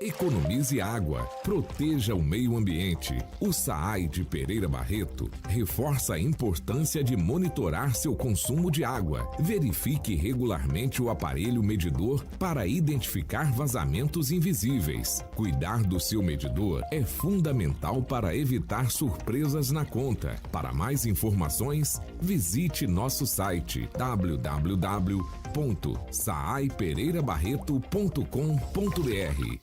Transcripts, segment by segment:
Economize água, proteja o meio ambiente. O SAAI de Pereira Barreto reforça a importância de monitorar seu consumo de água. Verifique regularmente o aparelho medidor para identificar vazamentos invisíveis. Cuidar do seu medidor é fundamental para evitar surpresas na conta. Para mais informações, visite nosso site www.saaipereirabarreto.com.br.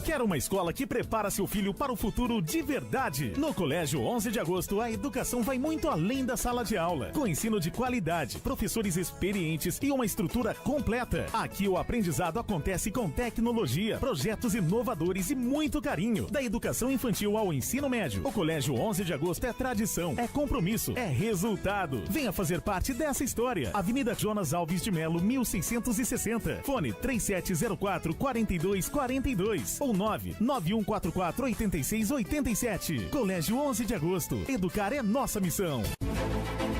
Quer uma escola que prepara seu filho para o futuro de verdade? No Colégio 11 de Agosto, a educação vai muito além da sala de aula. Com ensino de qualidade, professores experientes e uma estrutura completa. Aqui o aprendizado acontece com tecnologia, projetos inovadores e muito carinho. Da educação infantil ao ensino médio, o Colégio 11 de Agosto é tradição, é compromisso, é resultado. Venha fazer parte dessa história. Avenida Jonas Alves de Melo, 1660. Fone 3704-4242 ou 99144-8687. Colégio 11 de Agosto. Educar é nossa missão.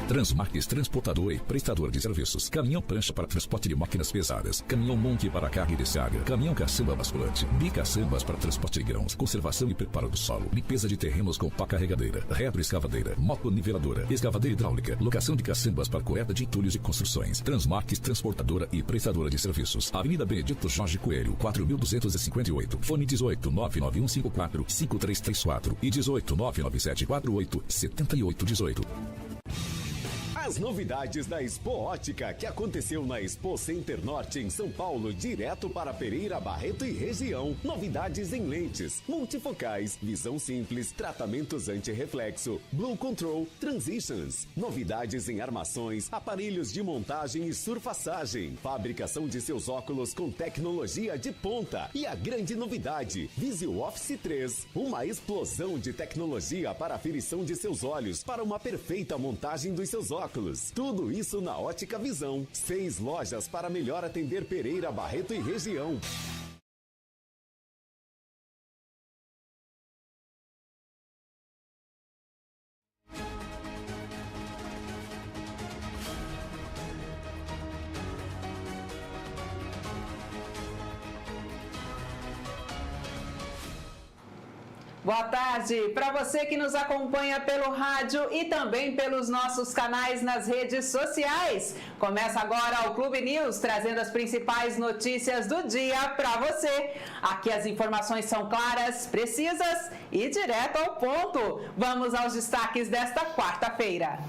Transmarques transportador e prestador de serviços. Caminhão prancha para transporte de máquinas pesadas. Caminhão monte para carga e descarga. Caminhão caçamba basculante. Bicaçambas para transporte de grãos. Conservação e preparo do solo. Limpeza de terrenos com pá carregadeira. Retroescavadeira. Motoniveladora. Escavadeira hidráulica. Locação de caçambas para coleta de entulhos e construções. Transmarques transportadora e prestadora de serviços. Avenida Benedito Jorge Coelho, 4258. Fone 18 99154 5334 e 18 99748 7818. As novidades da Expo Ótica, que aconteceu na Expo Center Norte em São Paulo, direto para Pereira, Barreto e região. Novidades em lentes, multifocais, visão simples, tratamentos anti-reflexo, Blue Control, Transitions. Novidades em armações, aparelhos de montagem e surfaçagem. Fabricação de seus óculos com tecnologia de ponta. E a grande novidade, Visio Office 3. Uma explosão de tecnologia para a aferição de seus olhos, para uma perfeita montagem dos seus óculos. Tudo isso na Ótica Visão. 6 lojas para melhor atender Pereira, Barreto e região. Boa tarde para você que nos acompanha pelo rádio e também pelos nossos canais nas redes sociais. Começa agora o Clube News, trazendo as principais notícias do dia para você. Aqui as informações são claras, precisas e direto ao ponto. Vamos aos destaques desta quarta-feira.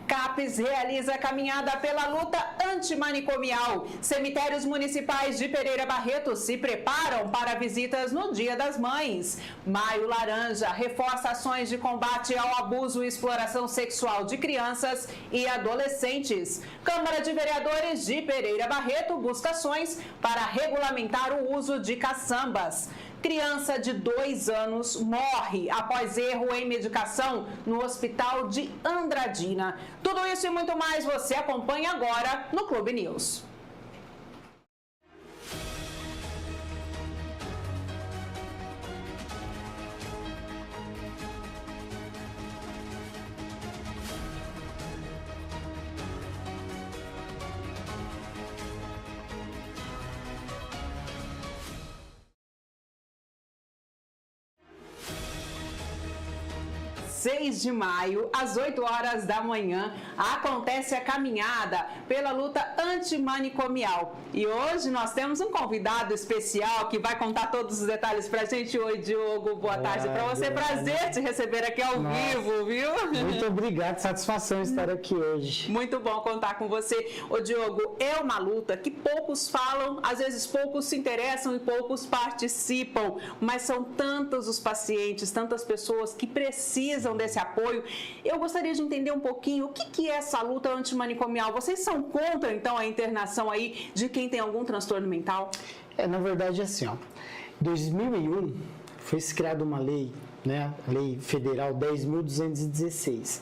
CAPES realiza caminhada pela luta antimanicomial. Cemitérios municipais de Pereira Barreto se preparam para visitas no Dia das Mães. Maio Laranja reforça ações de combate ao abuso e exploração sexual de crianças e adolescentes. Câmara de Vereadores de Pereira Barreto busca ações para regulamentar o uso de caçambas. Criança de 2 anos morre após erro em medicação no hospital de Andradina. Tudo isso e muito mais você acompanha agora no Clube News. 6 de maio, às 8 horas da manhã, acontece a caminhada pela luta antimanicomial. E hoje nós temos um convidado especial que vai contar todos os detalhes pra gente. Oi, Diogo, boa tarde pra você. Prazer te receber aqui ao vivo, viu? Muito obrigado, satisfação estar aqui hoje. Muito bom contar com você. Ô, Diogo, é uma luta que poucos falam, às vezes poucos se interessam e poucos participam, mas são tantos os pacientes, tantas pessoas que precisam desse apoio. Eu gostaria de entender um pouquinho o que é essa luta antimanicomial. Vocês são contra, então, a internação aí de quem tem algum transtorno mental? Na verdade, assim, ó, em 2001 foi criada uma lei, né, a Lei Federal 10.216,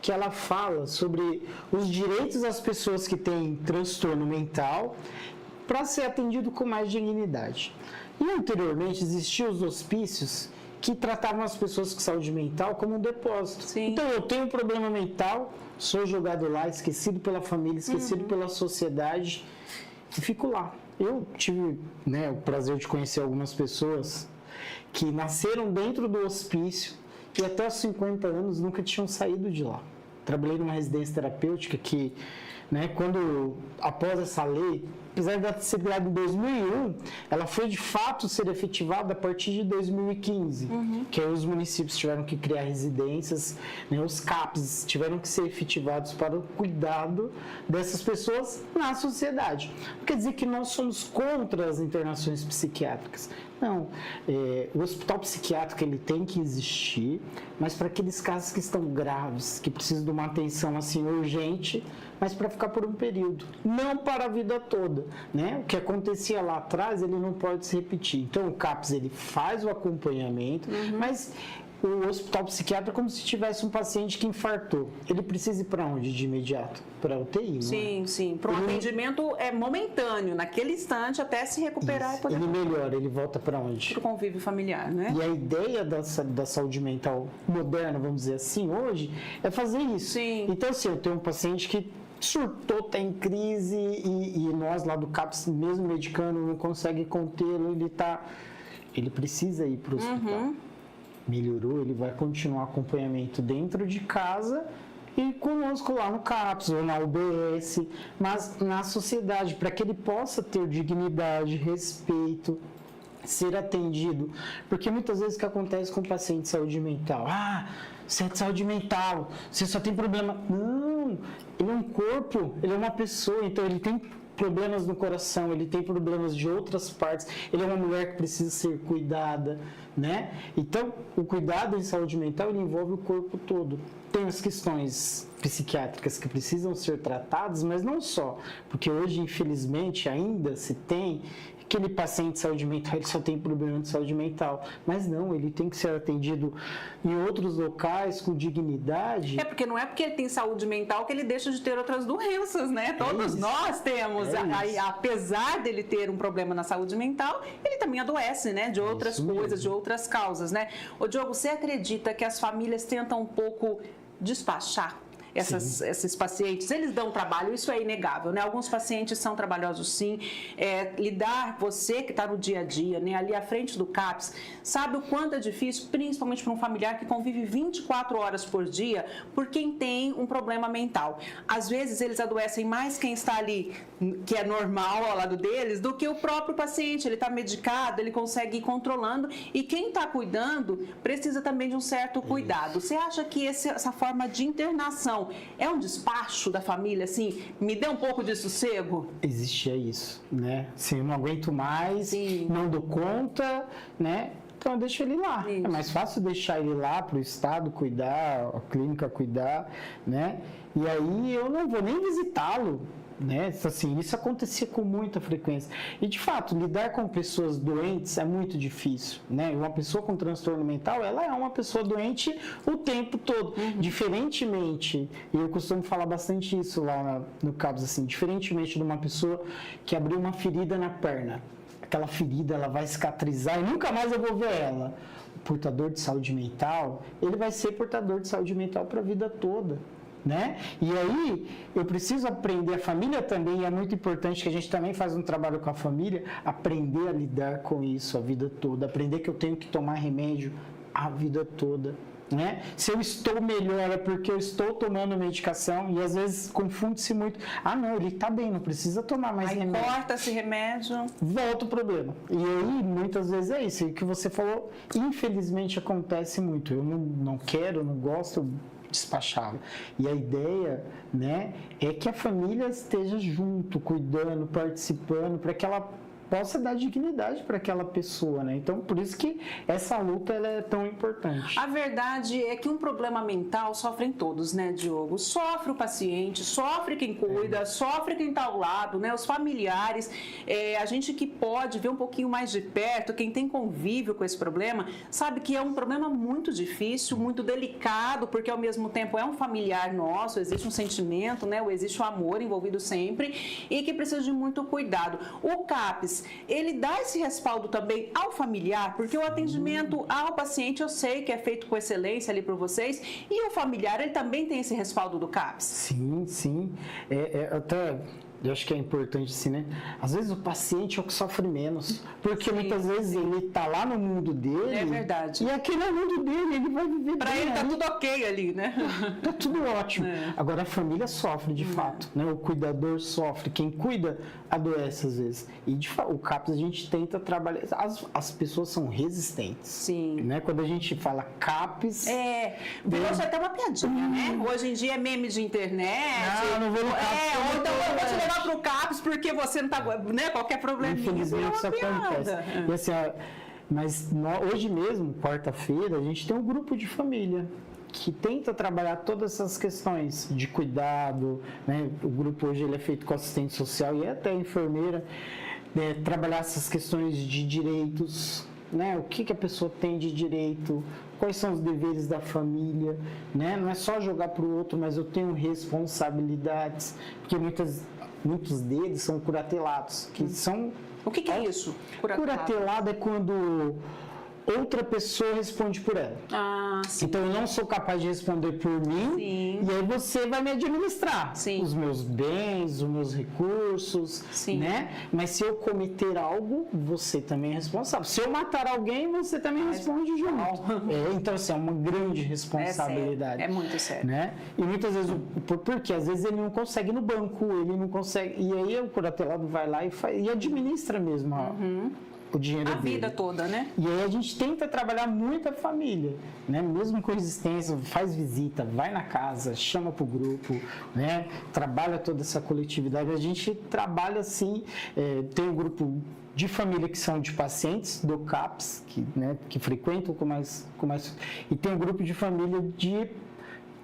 que ela fala sobre os direitos das pessoas que têm transtorno mental para ser atendido com mais dignidade. E anteriormente existiam os hospícios que tratavam as pessoas com saúde mental como um depósito. Sim. Então eu tenho um problema mental, sou jogado lá, esquecido pela família, esquecido pela sociedade e fico lá. Eu tive, né, o prazer de conhecer algumas pessoas que nasceram dentro do hospício e até os 50 anos nunca tinham saído de lá. Trabalhei numa residência terapêutica que, né, após essa lei, apesar de ser criada em 2001, ela foi de fato ser efetivada a partir de 2015, que aí os municípios tiveram que criar residências, né, os CAPs tiveram que ser efetivados para o cuidado dessas pessoas na sociedade. Não quer dizer que nós somos contra as internações psiquiátricas. Não, o hospital psiquiátrico ele tem que existir, mas para aqueles casos que estão graves, que precisam de uma atenção assim urgente, mas para ficar por um período, não para a vida toda, né? O que acontecia lá atrás, ele não pode se repetir. Então o CAPS ele faz o acompanhamento, mas o hospital psiquiátrico é como se tivesse um paciente que infartou. Ele precisa ir para onde de imediato? Para a UTI, sim, não? Sim. Para um atendimento momentâneo, naquele instante, até se recuperar. Isso. E poder... Ele melhora, ele volta para onde? Para o convívio familiar, né? E a ideia da saúde mental moderna, vamos dizer assim, hoje, é fazer isso. Sim. Então, assim, eu tenho um paciente que surtou, está em crise e nós lá do CAPS, mesmo medicando, não consegue contê-lo, ele precisa ir para o hospital. Melhorou, ele vai continuar acompanhamento dentro de casa e conosco lá no CAPS ou na UBS, mas na sociedade, para que ele possa ter dignidade, respeito, ser atendido. Porque muitas vezes o que acontece com o paciente de saúde mental? Você é de saúde mental, você só tem problema. Não, ele é um corpo, ele é uma pessoa, então ele tem problemas no coração, ele tem problemas de outras partes, ele é uma mulher que precisa ser cuidada, né? Então, o cuidado em saúde mental, ele envolve o corpo todo. Tem as questões psiquiátricas que precisam ser tratadas, mas não só, porque hoje, infelizmente, ainda se tem aquele paciente de saúde mental, ele só tem problema de saúde mental. Mas não, ele tem que ser atendido em outros locais, com dignidade. Porque não é porque ele tem saúde mental que ele deixa de ter outras doenças, né? Todos nós temos. Apesar dele ter um problema na saúde mental, ele também adoece, né? De outras coisas, de outras causas, né? Ô, Diogo, você acredita que as famílias tentam um pouco despachar esses pacientes? Eles dão trabalho, isso é inegável, né? Alguns pacientes são trabalhosos, sim. Você que está no dia a dia, né, ali à frente do CAPS, sabe o quanto é difícil, principalmente para um familiar que convive 24 horas por dia por quem tem um problema mental. Às vezes eles adoecem mais quem está ali, que é normal ao lado deles, do que o próprio paciente. Ele está medicado, ele consegue ir controlando, e quem está cuidando precisa também de um certo cuidado. Você acha que essa forma de internação é um despacho da família, assim, me dê um pouco de sossego? Existia isso, né? Assim, eu não aguento mais, não dou conta, né? Então eu deixo ele lá. Isso. É mais fácil deixar ele lá para o Estado cuidar, a clínica cuidar, né? E aí eu não vou nem visitá-lo, né? Assim, isso acontecia com muita frequência. E, de fato, lidar com pessoas doentes é muito difícil, né? Uma pessoa com transtorno mental, ela é uma pessoa doente o tempo todo. Diferentemente, e eu costumo falar bastante isso lá no CAPS, assim, diferentemente de uma pessoa que abriu uma ferida na perna. Aquela ferida, ela vai cicatrizar e nunca mais eu vou ver ela. O portador de saúde mental, ele vai ser portador de saúde mental para a vida toda. Né? E aí, eu preciso aprender, a família também, é muito importante que a gente também faz um trabalho com a família, aprender a lidar com isso a vida toda, aprender que eu tenho que tomar remédio a vida toda, né? Se eu estou melhor é porque eu estou tomando medicação e às vezes confunde-se muito. Ah, não, ele está bem, não precisa tomar mais remédio. Corta esse remédio. Volta o problema. E aí, muitas vezes é isso. E o que você falou, infelizmente acontece muito. Eu não quero, não gosto, eu despachava. E a ideia, né, é que a família esteja junto, cuidando, participando, para que ela possa dar dignidade para aquela pessoa, né? Então, por isso que essa luta ela é tão importante. A verdade é que um problema mental sofrem todos, né, Diogo? Sofre o paciente, sofre quem cuida, sofre quem está ao lado, né? Os familiares, a gente que pode ver um pouquinho mais de perto, quem tem convívio com esse problema, sabe que é um problema muito difícil, muito delicado, porque ao mesmo tempo é um familiar nosso, existe um sentimento, né? Existe o amor envolvido sempre e que precisa de muito cuidado. O CAPS, ele dá esse respaldo também ao familiar, porque o atendimento ao paciente eu sei que é feito com excelência ali por vocês, e o familiar, ele também tem esse respaldo do CAPS? Sim, sim. Até eu acho que é importante assim, né? Às vezes o paciente é o que sofre menos, porque muitas vezes ele tá lá no mundo dele. É verdade. E aquele é o mundo dele, ele vai viver pra bem. Ele tá tudo ok ali, né? Tá tudo ótimo. Agora a família sofre de fato, né? O cuidador sofre, quem cuida adoece às vezes. E de fato, o CAPS a gente tenta trabalhar, as pessoas são resistentes. Sim. Né? Quando a gente fala CAPS... virou até uma piadinha, né? Hoje em dia é meme de internet. Não vou no CAPS. Ou então eu vou te levar pro CAPS porque você não tá, né? Qualquer problema. Infelizmente isso acontece. E assim, mas hoje mesmo, quarta-feira, a gente tem um grupo de família que tenta trabalhar todas essas questões de cuidado, né? O grupo hoje ele é feito com assistente social e até enfermeira, né? Trabalhar essas questões de direitos, né? O que a pessoa tem de direito, quais são os deveres da família, né? Não é só jogar para o outro, mas eu tenho responsabilidades, porque muitos deles são curatelados, que são... O que é isso? Curatelado é quando outra pessoa responde por ela. Sim. Então eu não sou capaz de responder por mim, sim, e aí você vai me administrar sim, os meus bens, os meus recursos, sim, né? Mas se eu cometer algo, você também é responsável. Se eu matar alguém, você também responde junto. Então assim, é uma grande responsabilidade. É muito sério. Né? E muitas vezes, porque às vezes ele não consegue ir no banco, ele não consegue, e aí o curatelado vai lá e administra mesmo o dinheiro dele. A vida toda, né? E aí a gente tenta trabalhar muito a família, né? Mesmo com resistência, faz visita, vai na casa, chama para o grupo, né? Trabalha toda essa coletividade. A gente trabalha assim, tem um grupo de família que são de pacientes do CAPS, que frequentam com mais... E tem um grupo de família de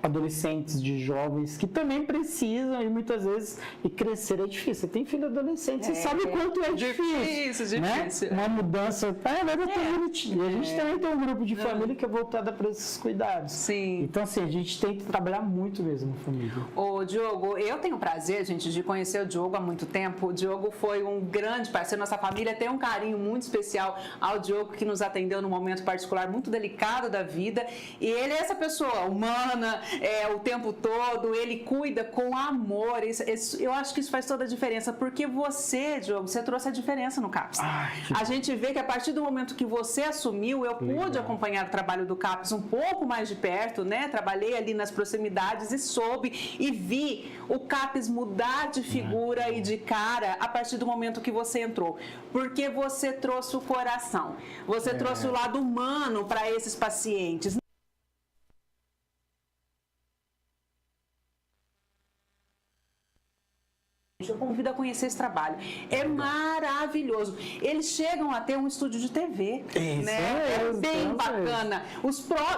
adolescentes, de jovens, que também precisam, e muitas vezes, crescer é difícil. Você tem filho adolescente, você sabe quanto é difícil. Né? Uma mudança. E a gente também tem um grupo de família que é voltada para esses cuidados. Sim. Então, assim, a gente tem que trabalhar muito mesmo a família. Ô, Diogo, eu tenho o prazer, gente, de conhecer o Diogo há muito tempo. O Diogo foi um grande parceiro. Nossa família tem um carinho muito especial ao Diogo, que nos atendeu num momento particular muito delicado da vida. E ele é essa pessoa humana, o tempo todo, ele cuida com amor. Eu acho que isso faz toda a diferença, porque você, Diogo, você trouxe a diferença no CAPS. A gente vê que a partir do momento que você assumiu, eu pude acompanhar o trabalho do CAPS um pouco mais de perto, né? Trabalhei ali nas proximidades e soube e vi o CAPS mudar de figura e de cara a partir do momento que você entrou, porque você trouxe o coração, você trouxe o lado humano para esses pacientes. Eu convido a conhecer esse trabalho. É maravilhoso. Eles chegam a ter um estúdio de TV. É bem bacana.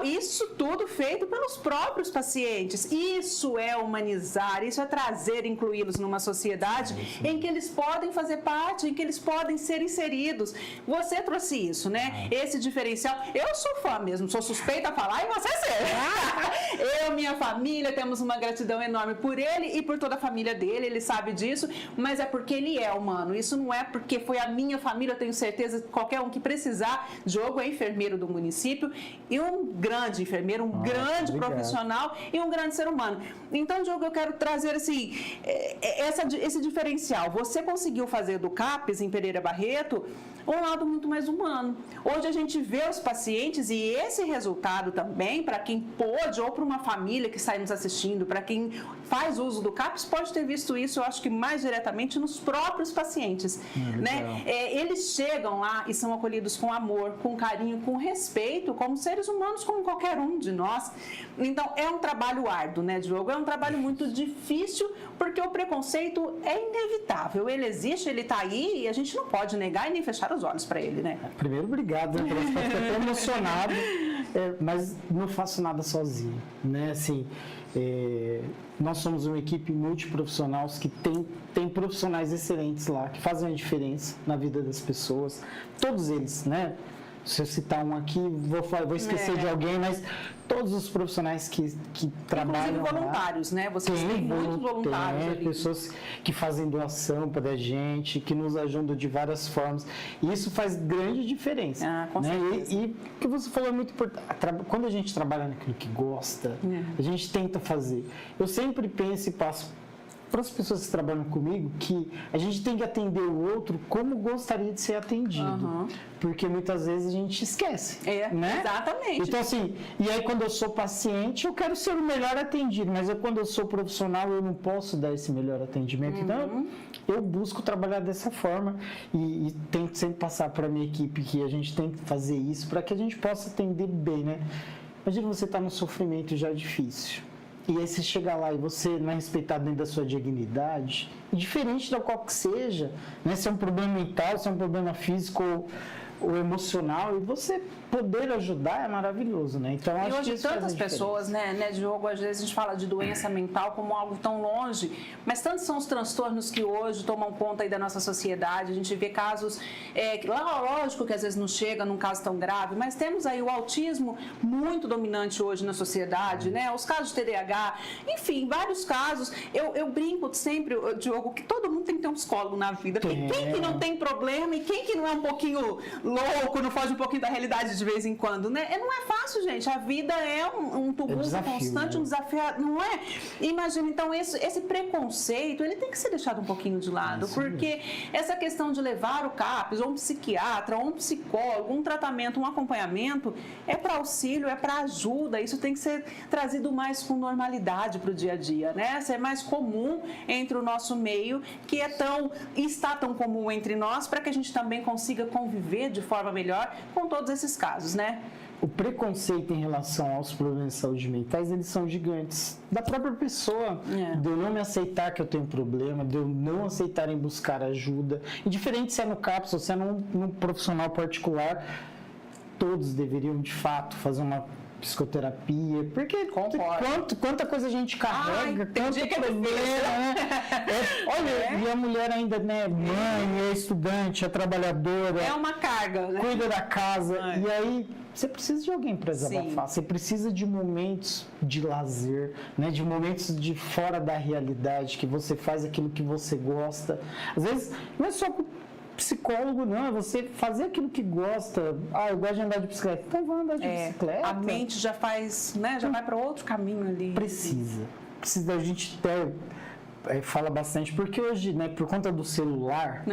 Isso tudo feito pelos próprios pacientes. Isso é humanizar, isso é trazer, incluí-los numa sociedade em que eles podem fazer parte, em que eles podem ser inseridos. Você trouxe isso, né? Esse diferencial. Eu sou fã mesmo, sou suspeita a falar e você ser. Eu e minha família temos uma gratidão enorme por ele e por toda a família dele, ele sabe disso. Mas é porque ele é humano. Isso não é porque foi a minha família. Eu tenho certeza que qualquer um que precisar. Diogo é enfermeiro do município e um grande enfermeiro, um grande profissional e um grande ser humano. Então, Diogo, eu quero trazer assim, esse diferencial. Você conseguiu fazer do CAPS em Pereira Barreto um lado muito mais humano. Hoje a gente vê os pacientes e esse resultado também, para quem pôde, ou para uma família que está nos assistindo, para quem faz uso do CAPS, pode ter visto isso, eu acho que mais diretamente nos próprios pacientes. Né? Eles chegam lá e são acolhidos com amor, com carinho, com respeito, como seres humanos, como qualquer um de nós. Então, é um trabalho árduo, né, Diogo? É um trabalho muito difícil, porque o preconceito é inevitável. Ele existe, ele está aí e a gente não pode negar e nem fechar os olhos para ele, né? Primeiro, obrigado, né? Eu fico até emocionado, mas não faço nada sozinho, né? Assim, nós somos uma equipe multiprofissional que tem profissionais excelentes lá, que fazem a diferença na vida das pessoas. Todos eles, né? Se eu citar um aqui, vou esquecer de alguém, mas todos os profissionais que trabalham inclusive voluntários, né? Vocês têm muitos voluntários ali. Pessoas que fazem doação para a gente, que nos ajudam de várias formas. E isso faz grande diferença. Com certeza. E o que você falou é muito importante. Quando a gente trabalha naquilo que gosta, a gente tenta fazer. Eu sempre penso e passo para as pessoas que trabalham comigo que a gente tem que atender o outro como gostaria de ser atendido. Porque muitas vezes a gente esquece. Né? Exatamente. Então, assim, e aí quando eu sou paciente, eu quero ser o melhor atendido, mas quando eu sou profissional, eu não posso dar esse melhor atendimento. Então, eu busco trabalhar dessa forma e tento sempre passar para a minha equipe que a gente tem que fazer isso para que a gente possa atender bem, né? Imagina você estar num sofrimento já difícil. E aí você chega lá e você não é respeitado dentro da sua dignidade, diferente da qual que seja, né? Se é um problema mental, se é um problema físico ou emocional, e você poder ajudar é maravilhoso, né? Então, acho hoje que isso tantas pessoas, né, Diogo, às vezes a gente fala de doença mental como algo tão longe, mas tantos são os transtornos que hoje tomam conta aí da nossa sociedade. A gente vê casos, lógico que às vezes não chega num caso tão grave, mas temos aí o autismo muito dominante hoje na sociedade, né? Os casos de TDAH, enfim, vários casos. Eu brinco sempre, Diogo, que todo mundo tem que ter um psicólogo na vida, porque quem que não tem problema e quem que não é um pouquinho louco, não foge um pouquinho da realidade de vez em quando, né? Não é fácil, gente. A vida é um tumulto constante, né? Um desafio, não é? Imagina, então, esse preconceito, ele tem que ser deixado um pouquinho de lado, porque essa questão de levar o CAPS, ou um psiquiatra, ou um psicólogo, um tratamento, um acompanhamento, é para auxílio, é para ajuda, isso tem que ser trazido mais com normalidade para o dia a dia, né? Ser mais comum entre o nosso meio, que está tão comum entre nós, para que a gente também consiga conviver de forma melhor com todos esses casos, né? O preconceito em relação aos problemas de saúde mentais, eles são gigantes. Da própria pessoa, de eu não me aceitar que eu tenho problema, de eu não aceitar em buscar ajuda. Indiferente se é no CAPS ou se é num profissional particular, todos deveriam, de fato, fazer uma psicoterapia, porque quanta coisa a gente carrega, quanto problema, né? Olha, e a mulher ainda, né, mãe, é estudante, é trabalhadora. É uma carga, né? Cuida da casa. E aí, você precisa de alguém para desabafar. Você precisa de momentos de lazer, né? De momentos de fora da realidade, que você faz aquilo que você gosta. Às vezes, não é só psicólogo, não, é você fazer aquilo que gosta. Eu gosto de andar de bicicleta, então vou andar de bicicleta. A mente já faz, né, já vai para outro caminho ali. Precisa da gente fala bastante, porque hoje, né, por conta do celular,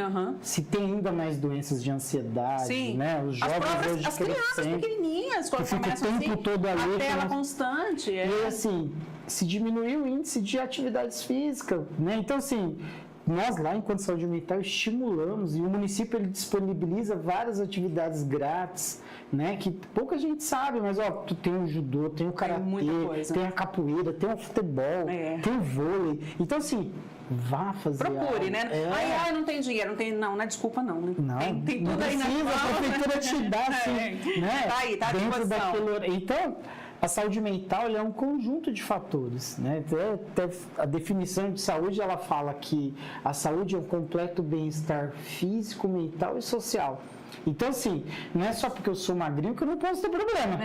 se tem ainda mais doenças de ansiedade, né, os jovens hoje as crianças pequenininhas, quando começam o tempo todo ali, a tela constante. E assim, se diminuiu o índice de atividades físicas, né, então assim, nós lá, enquanto saúde mental, estimulamos, e o município ele disponibiliza várias atividades grátis, né, que pouca gente sabe, mas tu tem o judô, tem o karatê, tem a capoeira, tem o futebol, tem o vôlei. Então, assim, vá fazer procure, né? Não tem dinheiro, não é desculpa não, né? Não, tem tudo aí na mão. A prefeitura te dá, assim, né? Tá aí, tá à disposição. Então, a saúde mental é um conjunto de fatores, né? Até a definição de saúde, ela fala que a saúde é um completo bem-estar físico, mental e social. Então, assim, não é só porque eu sou magrinho que eu não posso ter problema.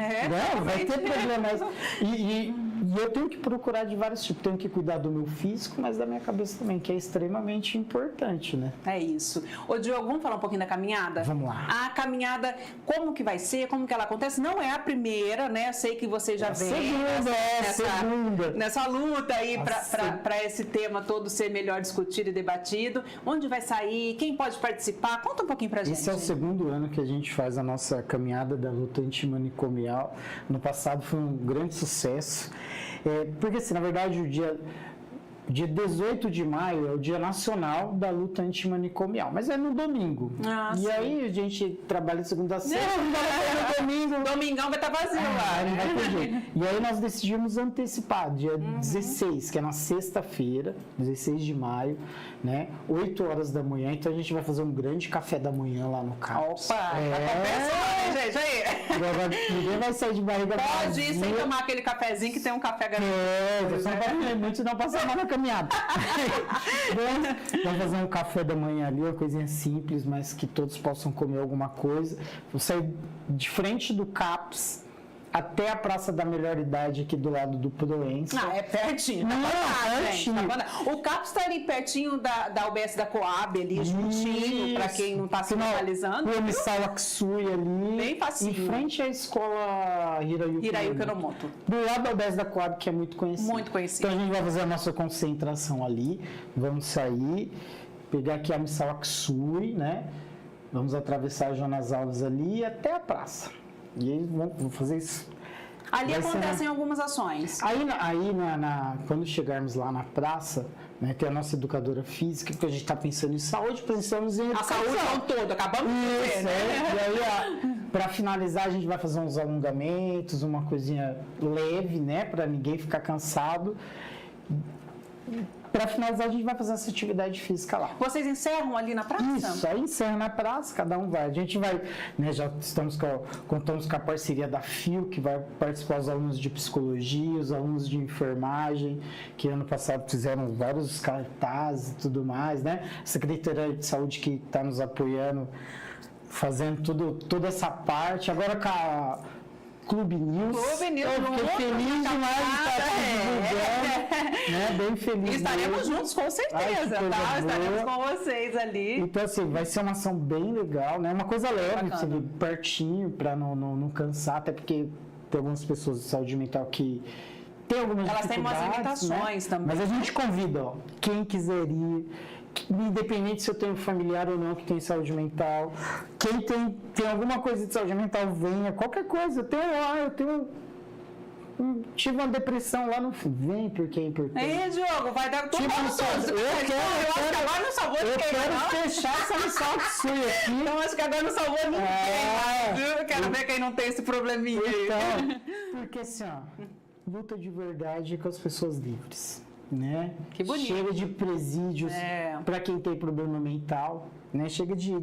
Vai ter problemas. E E eu tenho que procurar de vários tipos. Tenho que cuidar do meu físico, mas da minha cabeça também, que é extremamente importante, né? É isso. Ô, Diogo, vamos falar um pouquinho da caminhada? Vamos lá. A caminhada, como que vai ser, como que ela acontece? Não é a primeira, né? Eu sei que você já vem nessa luta aí para esse tema todo ser melhor discutido e debatido. Onde vai sair? Quem pode participar? Conta um pouquinho pra gente. Esse é o segundo ano que a gente faz a nossa caminhada da luta antimanicomial. No passado foi um grande sucesso. Porque, assim, na verdade, o dia 18 de maio é o Dia Nacional da Luta Antimanicomial, mas é no domingo. E aí a gente trabalha de segunda a sexta, no domingo. Domingão vai estar vazio lá. Não vai ter jeito. E aí nós decidimos antecipar, dia 16, que é na sexta-feira, 16 de maio, né? 8 horas da manhã. Então a gente vai fazer um grande café da manhã lá no CAPS. Opa! Tá gente, aí. Ninguém vai sair de barriga vazia. Pode ir sem tomar aquele cafezinho que tem um café garantido. Você não pode comer muito, não passar mal na caminhada. Vamos fazer um café da manhã ali, uma coisinha simples, mas que todos possam comer alguma coisa. Vou sair de frente do CAPS até a Praça da Melhor Idade, aqui do lado do Proença. É pertinho. O CAPS está ali pertinho da UBS da Coab, ali, juntinho, para quem não está se localizando. O Emissal Aksui ali. Bem facinho. Em frente à escola Hirayuki Enomoto. Do lado da UBS da Coab, que é muito conhecido. Muito conhecido. Então a gente vai fazer a nossa concentração ali. Vamos sair, pegar aqui a Emissal Aksui, né? Vamos atravessar a Jonas Alves ali até a praça. E aí vamos fazer isso. Ali acontecem algumas ações. Quando chegarmos lá na praça, né, tem a nossa educadora física, porque a gente está pensando em saúde, pensamos em educação. A saúde é um todo, acabamos de ver, né? E aí, para finalizar, a gente vai fazer uns alongamentos, uma coisinha leve, né, para ninguém ficar cansado. Para finalizar, a gente vai fazer essa atividade física lá. Vocês encerram ali na praça? Isso, aí encerra na praça, cada um vai. A gente vai, né, já contamos com a parceria da FIO, que vai participar os alunos de psicologia, os alunos de enfermagem, que ano passado fizeram vários cartazes e tudo mais, né? A Secretaria de Saúde que está nos apoiando, fazendo toda essa parte. Agora com a Clube News. Eu fiquei feliz demais de estar divulgando, né? Bem feliz. E estaremos juntos, com certeza, tá? Estaremos com vocês ali. Então, assim, vai ser uma ação bem legal, né? Uma coisa leve, você vê pertinho, para não cansar, até porque tem algumas pessoas de saúde mental que tem algumas dificuldades. Elas têm umas limitações, né? Também. Mas a gente convida, quem quiser ir, independente se eu tenho familiar ou não que tem saúde mental, quem tem alguma coisa de saúde mental, venha, qualquer coisa, tive uma depressão lá no fim, vem por quem. Diogo, vai dar tudo todos. Eu quero fechar essa missão aqui. Então acho que agora não salvou ninguém. Eu quero ver quem não tem esse probleminha aí. Então, porque assim, luta de verdade com as pessoas livres. Né? Que bonito. Chega de presídios para quem tem problema mental, né? Chega de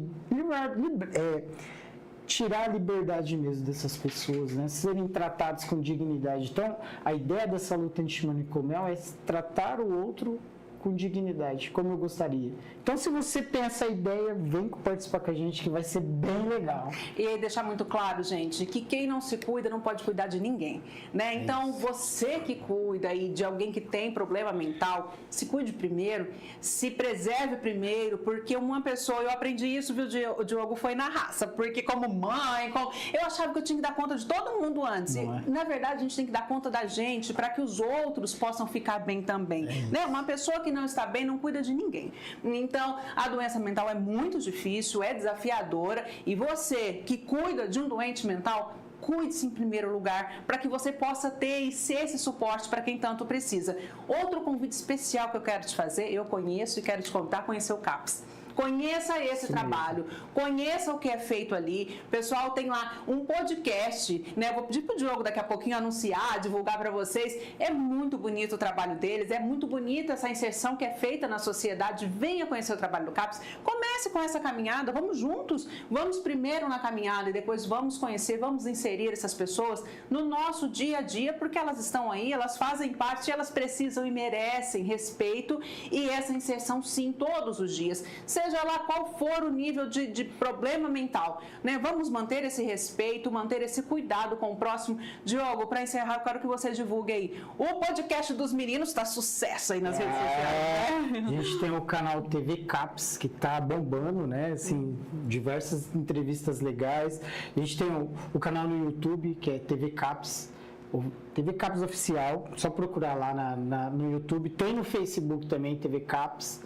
tirar a liberdade mesmo dessas pessoas, né? Serem tratados com dignidade. Então, a ideia dessa luta antimanicomial é tratar o outro com dignidade, como eu gostaria. Então, se você tem essa ideia, vem participar com a gente, que vai ser bem legal. E deixar muito claro, gente, que quem não se cuida não pode cuidar de ninguém, né? Então, você que cuida aí de alguém que tem problema mental, se cuide primeiro, se preserve primeiro, porque uma pessoa, eu aprendi isso, viu, Diogo, foi na raça, porque como mãe, eu achava que eu tinha que dar conta de todo mundo antes. Na verdade, a gente tem que dar conta da gente para que os outros possam ficar bem também, né? Uma pessoa que não está bem não cuida de ninguém. Então, a doença mental é muito difícil, é desafiadora, e você que cuida de um doente mental, cuide-se em primeiro lugar, para que você possa ter e ser esse suporte para quem tanto precisa. Outro convite especial que eu quero te fazer, eu conheço e quero te contar, conhecer o CAPS. Conheça esse trabalho, conheça o que é feito ali. O pessoal tem lá um podcast, né? Vou pedir pro Diogo daqui a pouquinho anunciar, divulgar para vocês. É muito bonito o trabalho deles, é muito bonita essa inserção que é feita na sociedade. Venha conhecer o trabalho do CAPS. Comece com essa caminhada, vamos juntos. Vamos primeiro na caminhada e depois vamos conhecer, vamos inserir essas pessoas no nosso dia a dia, porque elas estão aí, elas fazem parte, elas precisam e merecem respeito e essa inserção sim todos os dias. seja lá qual for o nível de problema mental, né? Vamos manter esse respeito, manter esse cuidado com o próximo. Diogo, para encerrar, eu quero que você divulgue aí. O podcast dos meninos está sucesso aí nas redes sociais, né? A gente tem o canal TV Caps, que tá bombando, né? Assim, diversas entrevistas legais. A gente tem o canal no YouTube, que é TV Caps. O TV Caps Oficial, só procurar lá no YouTube. Tem no Facebook também, TV Caps.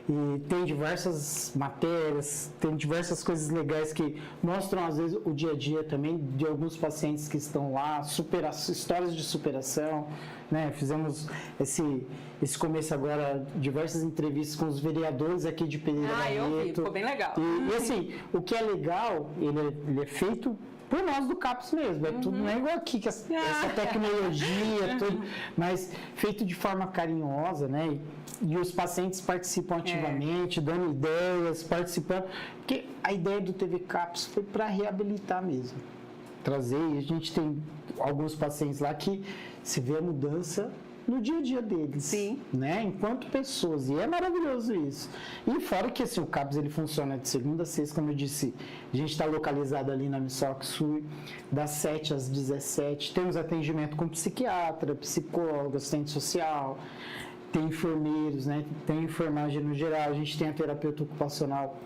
E tem diversas matérias, tem diversas coisas legais que mostram, às vezes, o dia a dia também de alguns pacientes que estão lá, histórias de superação, né? Fizemos esse começo agora, diversas entrevistas com os vereadores aqui de Pereira Barreto. Eu vi, ficou bem legal. E assim, o que é legal, ele é feito por nós do CAPS mesmo, tudo não é igual aqui, que essa tecnologia, tudo, mas feito de forma carinhosa, né? E os pacientes participam ativamente, dando ideias, participando, porque a ideia do TV CAPS foi para reabilitar mesmo, trazer, e a gente tem alguns pacientes lá que se vê a mudança no dia a dia deles, sim, né? Enquanto pessoas, e é maravilhoso isso. E fora que assim, o CAPS ele funciona de segunda a sexta, como eu disse, a gente está localizado ali na Missoc Sul, das 7 às 17, temos atendimento com psiquiatra, psicólogo, assistente social, tem enfermeiros, né? Tem enfermagem no geral, a gente tem a terapeuta ocupacional,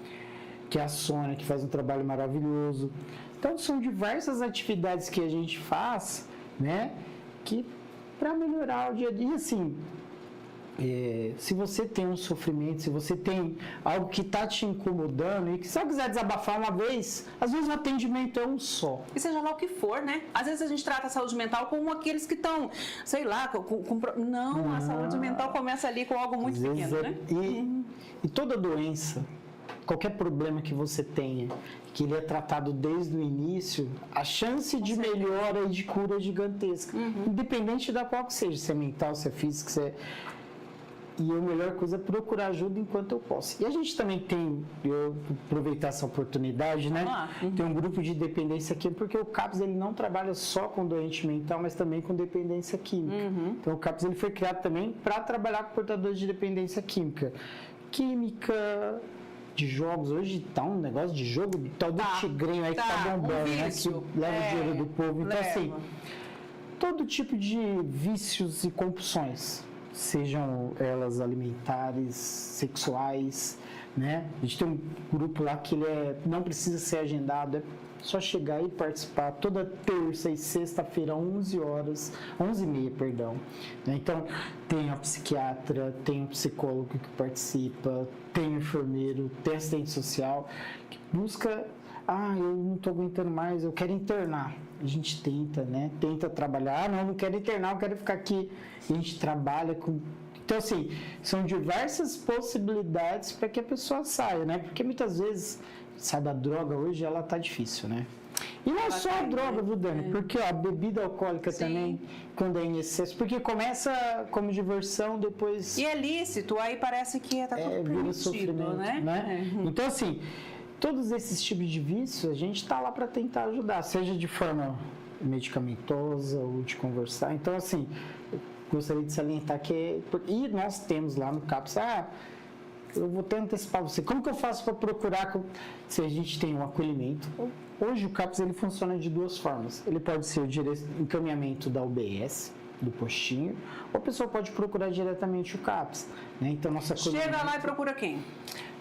que é a Sônia, que faz um trabalho maravilhoso. Então são diversas atividades que a gente faz, né? Que para melhorar o dia a dia, assim, se você tem um sofrimento, se você tem algo que está te incomodando e que só quiser desabafar uma vez, às vezes o atendimento é um só. E seja lá o que for, né? Às vezes a gente trata a saúde mental como aqueles que estão, sei lá, Não, a saúde mental começa ali com algo muito pequeno, né? E toda doença, qualquer problema que você tenha, que ele é tratado desde o início, a chance de melhora e de cura é gigantesca. Independente da qual que seja, se é mental, se é físico, se é... E a melhor coisa é procurar ajuda enquanto eu posso. E a gente também tem, eu aproveitar essa oportunidade, né? Tem um grupo de dependência química, porque o CAPS ele não trabalha só com doente mental, mas também com dependência química. Então o CAPS ele foi criado também para trabalhar com portadores de dependência química. Química, de jogos, hoje tá um negócio de jogo tal do tigrinho aí que tá bombando, né? Que leva o dinheiro do povo. Então, assim, todo tipo de vícios e compulsões, sejam elas alimentares, sexuais, né? A gente tem um grupo lá que não precisa ser agendado, é só chegar e participar toda terça e sexta-feira, 11h30, perdão. Então, tem a psiquiatra, tem o psicólogo que participa, tem o enfermeiro, tem assistente social, que busca, eu não estou aguentando mais, eu quero internar. A gente tenta, né? Tenta trabalhar, não quero internar, eu quero ficar aqui. A gente trabalha com... Então, assim, são diversas possibilidades para que a pessoa saia, né? Porque muitas vezes, sai da droga hoje, ela tá difícil, né? E não só a droga, viu, Dani? Porque a bebida alcoólica também, quando é em excesso, porque começa como diversão, depois... E é lícito, aí parece que tá tudo permitido, sofrimento, né? Então, assim, todos esses tipos de vícios, a gente está lá para tentar ajudar, seja de forma medicamentosa ou de conversar. Então, assim, eu gostaria de salientar que... E nós temos lá no CAPS, eu vou até antecipar você. Como que eu faço para procurar se a gente tem um acolhimento? Hoje o CAPS ele funciona de duas formas. Ele pode ser o encaminhamento da UBS, do postinho, ou a pessoa pode procurar diretamente o CAPS. Né? Então, chega lá e procura quem?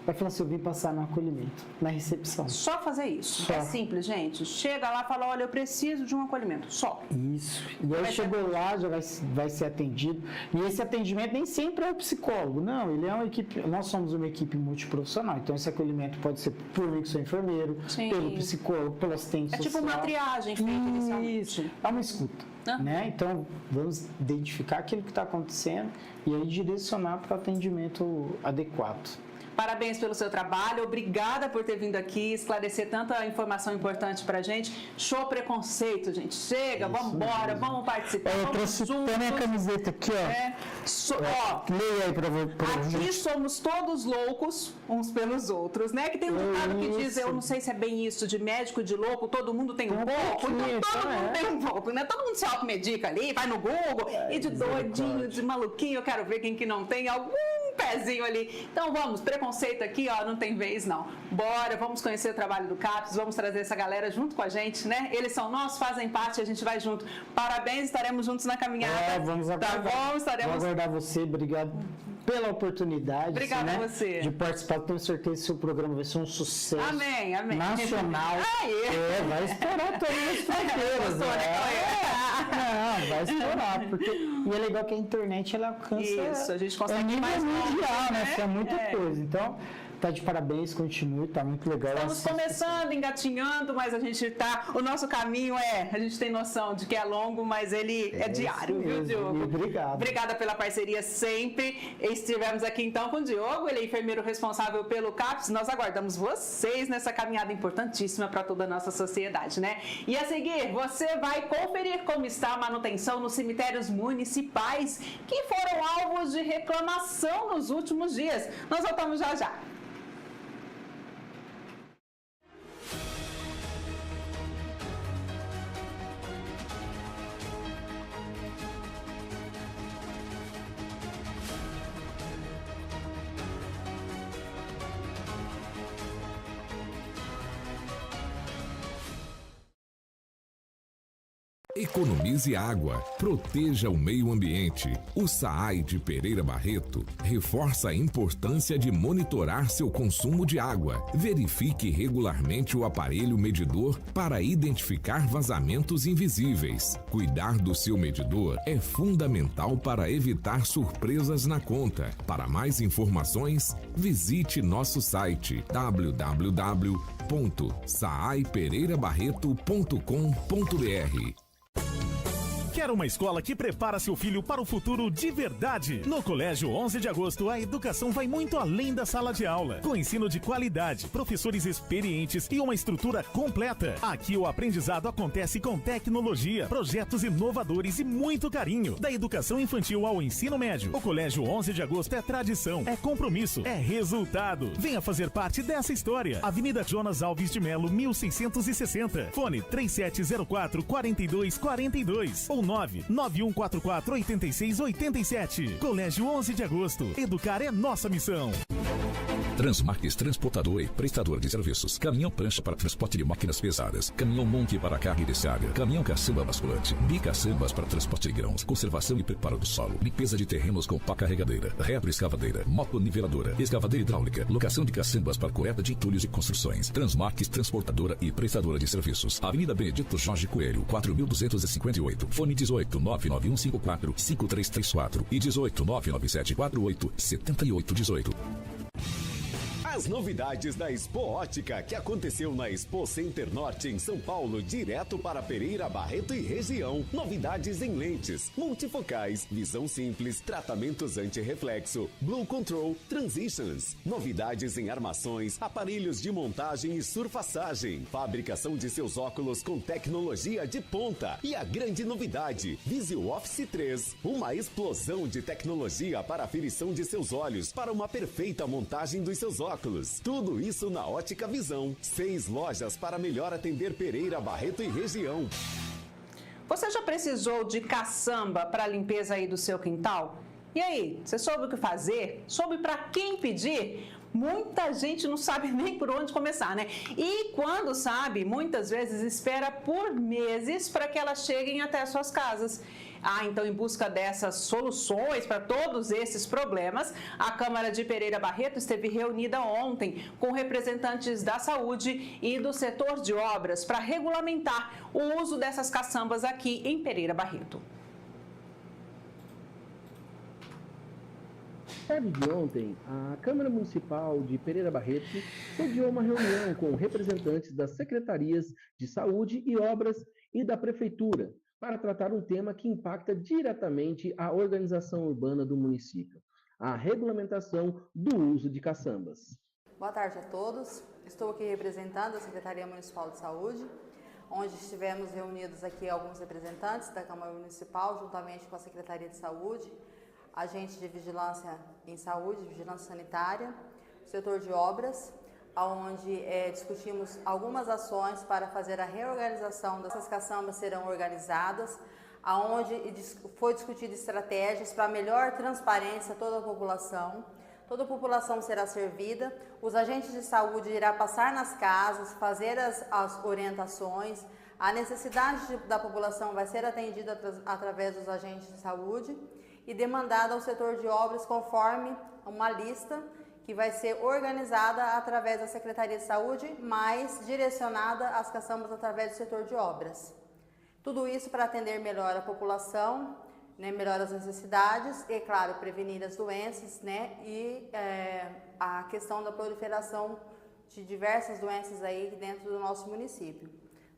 Vai falar assim, eu vim passar no acolhimento, na recepção. Só fazer isso. Só. É simples, gente. Chega lá e fala, olha, eu preciso de um acolhimento. Só. Isso. E aí chegou lá, já vai ser atendido. E esse atendimento nem sempre é o psicólogo. Não, ele é uma equipe... Nós somos uma equipe multiprofissional. Então, esse acolhimento pode ser por mim, que sou enfermeiro, pelo psicólogo, pelo assistente social. É tipo uma triagem feita inicialmente. Isso. É uma escuta. Né? Então, vamos identificar aquilo que está acontecendo e aí direcionar para o atendimento adequado. Parabéns pelo seu trabalho, obrigada por ter vindo aqui, esclarecer tanta informação importante pra gente. Show preconceito, gente. Chega, vamos embora, vamos participar. Eu trouxe a minha camiseta aqui, ó. Leia aí pra aqui gente. Somos todos loucos uns pelos outros, né? Que tem um ditado que diz, eu não sei se é bem isso, de médico de louco, todo mundo tem um pouco. Então todo mundo tem um pouco, né? Todo mundo se automedica ali, vai no Google, e de doidinho, de maluquinho, eu quero ver quem que não tem algum pezinho ali. Então vamos, preconceito aqui, ó, não tem vez não. Bora, vamos conhecer o trabalho do CAPES, vamos trazer essa galera junto com a gente, né? Eles são nossos, fazem parte, a gente vai junto. Parabéns, estaremos juntos na caminhada. Vamos aguardar. Tá bom, estaremos... Vou aguardar você, obrigado pela oportunidade. Obrigada a você. De participar, tenho certeza que seu programa vai ser um sucesso. Amém, amém. Nacional. Vai estourar todas as fronteiras. Não, vai estourar. Porque... E é legal que a internet ela alcança. Isso, a gente consegue nível mais mundial, né? É muita coisa. Então, tá de parabéns, continue, tá muito legal. Estamos começando, engatinhando, mas a gente tá. O nosso caminho a gente tem noção de que é longo, mas ele é diário, viu, Diogo? Obrigado. Obrigada pela parceria sempre. Estivemos aqui então com o Diogo, ele é enfermeiro responsável pelo CAPES. Nós aguardamos vocês nessa caminhada importantíssima para toda a nossa sociedade, né? E a seguir, você vai conferir como está a manutenção nos cemitérios municipais que foram alvos de reclamação nos últimos dias. Nós voltamos já já. Economize água, proteja o meio ambiente. O SAAI de Pereira Barreto reforça a importância de monitorar seu consumo de água. Verifique regularmente o aparelho medidor para identificar vazamentos invisíveis. Cuidar do seu medidor é fundamental para evitar surpresas na conta. Para mais informações, visite nosso site www.saaipereirabarreto.com.br. Quer uma escola que prepara seu filho para o futuro de verdade? No Colégio 11 de Agosto, a educação vai muito além da sala de aula. Com ensino de qualidade, professores experientes e uma estrutura completa. Aqui o aprendizado acontece com tecnologia, projetos inovadores e muito carinho. Da educação infantil ao ensino médio, o Colégio 11 de Agosto é tradição, é compromisso, é resultado. Venha fazer parte dessa história. Avenida Jonas Alves de Melo, 1660. Fone 3704-4242 ou 99144-8687. Colégio 11 de Agosto. Educar é nossa missão. Transmarques transportador e prestador de serviços. Caminhão prancha para transporte de máquinas pesadas. Caminhão monte para carga e descarga. Caminhão caçamba basculante. Bicaçambas para transporte de grãos. Conservação e preparo do solo. Limpeza de terrenos com pá carregadeira. Retroescavadeira. Motoniveladora. Escavadeira hidráulica. Locação de caçambas para coleta de entulhos e construções. Transmarques transportadora e prestadora de serviços. Avenida Benedito Jorge Coelho, 4258. Fone 18 99154 5334 e 18 99748 7818. As novidades da Expo Ótica, que aconteceu na Expo Center Norte em São Paulo, direto para Pereira, Barreto e região. Novidades em lentes, multifocais, visão simples, tratamentos anti-reflexo, Blue Control, Transitions. Novidades em armações, aparelhos de montagem e surfaçagem. Fabricação de seus óculos com tecnologia de ponta. E a grande novidade, Visual Office 3. Uma explosão de tecnologia para a aferição de seus olhos, para uma perfeita montagem dos seus óculos. Tudo isso na Ótica Visão. 6 lojas para melhor atender Pereira, Barreto e região. Você já precisou de caçamba para a limpeza aí do seu quintal? E aí, você soube o que fazer? Soube para quem pedir? Muita gente não sabe nem por onde começar, né? E quando sabe, muitas vezes espera por meses para que elas cheguem até as suas casas. Então, em busca dessas soluções para todos esses problemas, a Câmara de Pereira Barreto esteve reunida ontem com representantes da saúde e do setor de obras para regulamentar o uso dessas caçambas aqui em Pereira Barreto. Na tarde de ontem, a Câmara Municipal de Pereira Barreto sediou uma reunião com representantes das secretarias de saúde e obras e da prefeitura para tratar um tema que impacta diretamente a organização urbana do município, a regulamentação do uso de caçambas. Boa tarde a todos. Estou aqui representando a Secretaria Municipal de Saúde, onde estivemos reunidos aqui alguns representantes da Câmara Municipal, juntamente com a Secretaria de Saúde, agente de vigilância em saúde, vigilância sanitária, setor de obras, onde discutimos algumas ações para fazer a reorganização dessas caçambas serão organizadas, onde foi discutida estratégias para melhor transparência a toda a população, toda a população será servida, os agentes de saúde irão passar nas casas, fazer as orientações, a necessidade da população vai ser atendida através dos agentes de saúde e demandada ao setor de obras conforme uma lista que vai ser organizada através da Secretaria de Saúde, mas direcionada às caçambas através do setor de obras. Tudo isso para atender melhor a população, né, melhor as necessidades e, claro, prevenir as doenças, né, e a questão da proliferação de diversas doenças aí dentro do nosso município.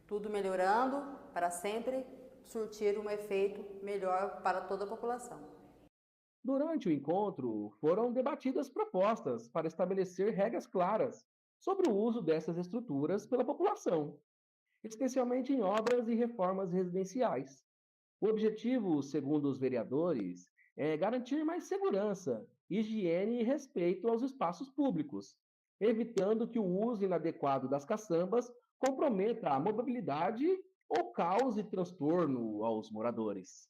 Tudo melhorando para sempre surtir um efeito melhor para toda a população. Durante o encontro, foram debatidas propostas para estabelecer regras claras sobre o uso dessas estruturas pela população, especialmente em obras e reformas residenciais. O objetivo, segundo os vereadores, é garantir mais segurança, higiene e respeito aos espaços públicos, evitando que o uso inadequado das caçambas comprometa a mobilidade ou cause transtorno aos moradores.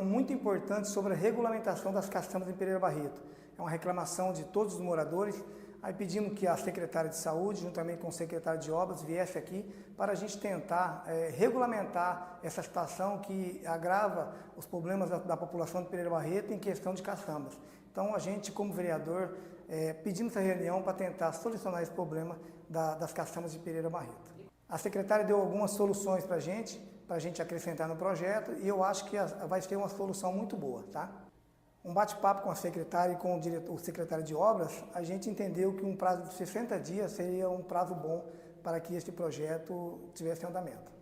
Muito importante sobre a regulamentação das caçambas em Pereira Barreto. É uma reclamação de todos os moradores, aí pedindo que a secretária de saúde, juntamente com o secretário de obras, viesse aqui para a gente tentar regulamentar essa situação que agrava os problemas da população de Pereira Barreto em questão de caçambas. Então a gente, como vereador, pedimos essa reunião para tentar solucionar esse problema das caçambas de Pereira Barreto. A secretária deu algumas soluções para a gente acrescentar no projeto, e eu acho que vai ter uma solução muito boa, tá? Um bate-papo com a secretária e com o secretário de obras, a gente entendeu que um prazo de 60 dias seria um prazo bom para que este projeto tivesse andamento.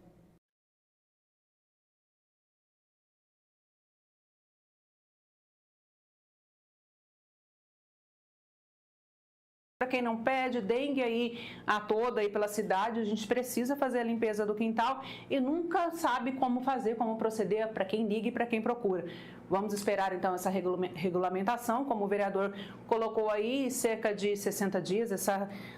Para quem não pede, dengue aí a toda aí pela cidade, a gente precisa fazer a limpeza do quintal e nunca sabe como fazer, como proceder, para quem liga e para quem procura. Vamos esperar então essa regulamentação, como o vereador colocou aí, cerca de 60 dias,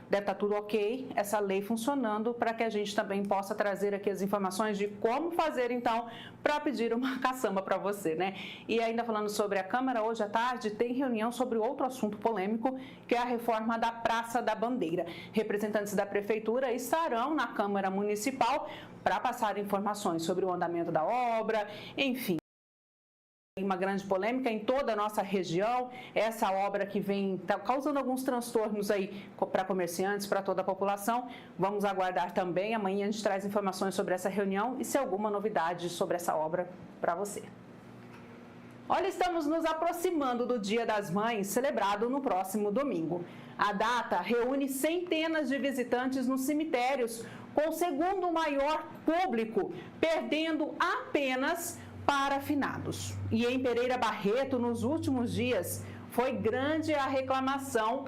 deve estar tudo ok, essa lei funcionando, para que a gente também possa trazer aqui as informações de como fazer então para pedir uma caçamba para você, né? E ainda falando sobre a Câmara, hoje à tarde tem reunião sobre outro assunto polêmico, que é a reforma da Praça da Bandeira. Representantes da Prefeitura estarão na Câmara Municipal para passar informações sobre o andamento da obra, enfim. Uma grande polêmica em toda a nossa região, essa obra que vem causando alguns transtornos aí para comerciantes, para toda a população. Vamos aguardar também, amanhã a gente traz informações sobre essa reunião e se alguma novidade sobre essa obra para você. Olha, estamos nos aproximando do Dia das Mães, celebrado no próximo domingo. A data reúne centenas de visitantes nos cemitérios, com o segundo maior público, perdendo apenas para finados. E em Pereira Barreto, nos últimos dias, foi grande a reclamação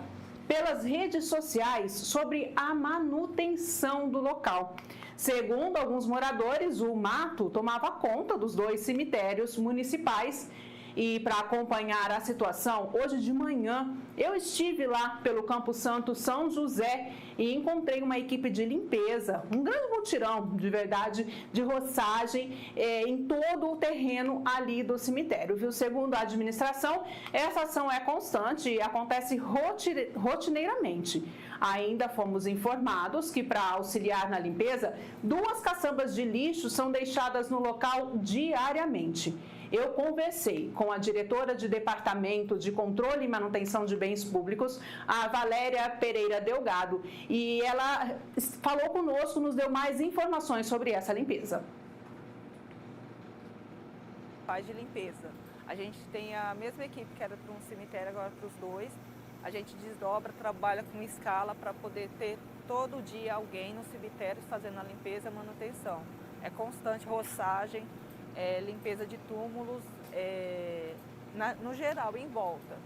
pelas redes sociais sobre a manutenção do local. Segundo alguns moradores, o mato tomava conta dos dois cemitérios municipais. E para acompanhar a situação, hoje de manhã eu estive lá pelo Campo Santo São José e encontrei uma equipe de limpeza, um grande mutirão, de verdade, de roçagem em todo o terreno ali do cemitério, viu? Segundo a administração, essa ação é constante e acontece rotineiramente. Ainda fomos informados que, para auxiliar na limpeza, 2 caçambas de lixo são deixadas no local diariamente. Eu conversei com a diretora de Departamento de Controle e Manutenção de Bens Públicos, a Valéria Pereira Delgado, e ela falou conosco, nos deu mais informações sobre essa limpeza. Faz de limpeza. A gente tem a mesma equipe que era para um cemitério, agora para os 2. A gente desdobra, trabalha com escala para poder ter todo dia alguém no cemitério fazendo a limpeza e a manutenção. É constante roçagem, limpeza de túmulos, no geral, em volta.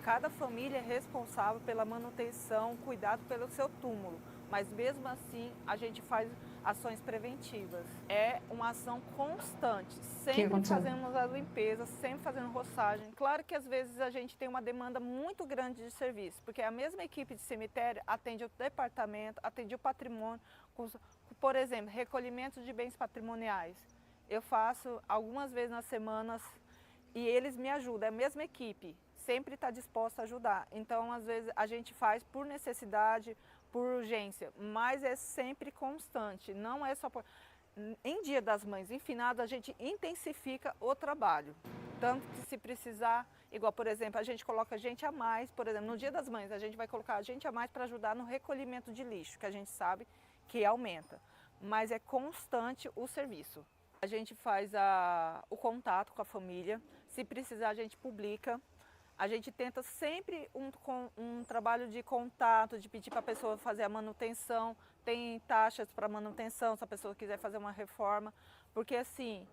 Cada família é responsável pela manutenção, cuidado pelo seu túmulo, mas mesmo assim a gente faz ações preventivas. É uma ação constante, sempre fazemos a limpeza, sempre fazendo roçagem. Claro que às vezes a gente tem uma demanda muito grande de serviço, porque a mesma equipe de cemitério atende o departamento, atende o patrimônio, por exemplo, recolhimento de bens patrimoniais. Eu faço algumas vezes nas semanas e eles me ajudam, é a mesma equipe, sempre está disposta a ajudar. Então, às vezes, a gente faz por necessidade, por urgência, mas é sempre constante, não é só por... Em Dia das Mães, em finados, a gente intensifica o trabalho. Tanto que se precisar, igual, por exemplo, a gente coloca gente a mais, por exemplo, no Dia das Mães, a gente vai colocar gente a mais para ajudar no recolhimento de lixo, que a gente sabe que aumenta, mas é constante o serviço. A gente faz o contato com a família, se precisar a gente publica. A gente tenta sempre um trabalho de contato, de pedir para a pessoa fazer a manutenção, tem taxas para manutenção, se a pessoa quiser fazer uma reforma, porque assim,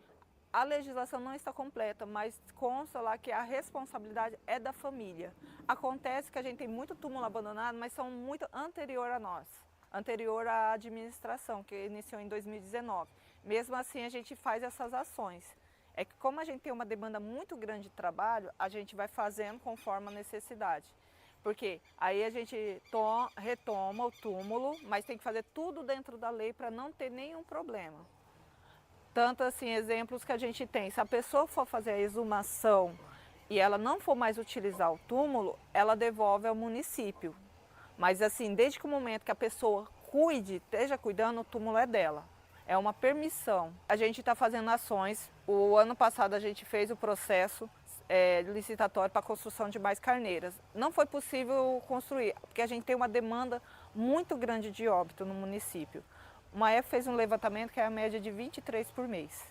a legislação não está completa, mas consta lá que a responsabilidade é da família. Acontece que a gente tem muito túmulo abandonado, mas são muito anterior a nós, anterior à administração, que iniciou em 2019. Mesmo assim, a gente faz essas ações. É que como a gente tem uma demanda muito grande de trabalho, a gente vai fazendo conforme a necessidade. Porque aí a gente retoma o túmulo, mas tem que fazer tudo dentro da lei para não ter nenhum problema. Tanto assim, exemplos que a gente tem. Se a pessoa for fazer a exumação e ela não for mais utilizar o túmulo, ela devolve ao município. Mas assim, desde que o momento que a pessoa esteja cuidando, o túmulo é dela. É uma permissão. A gente está fazendo ações. O ano passado a gente fez o processo licitatório para a construção de mais carneiras. Não foi possível construir, porque a gente tem uma demanda muito grande de óbito no município. Uma época fez um levantamento que é a média de 23 por mês.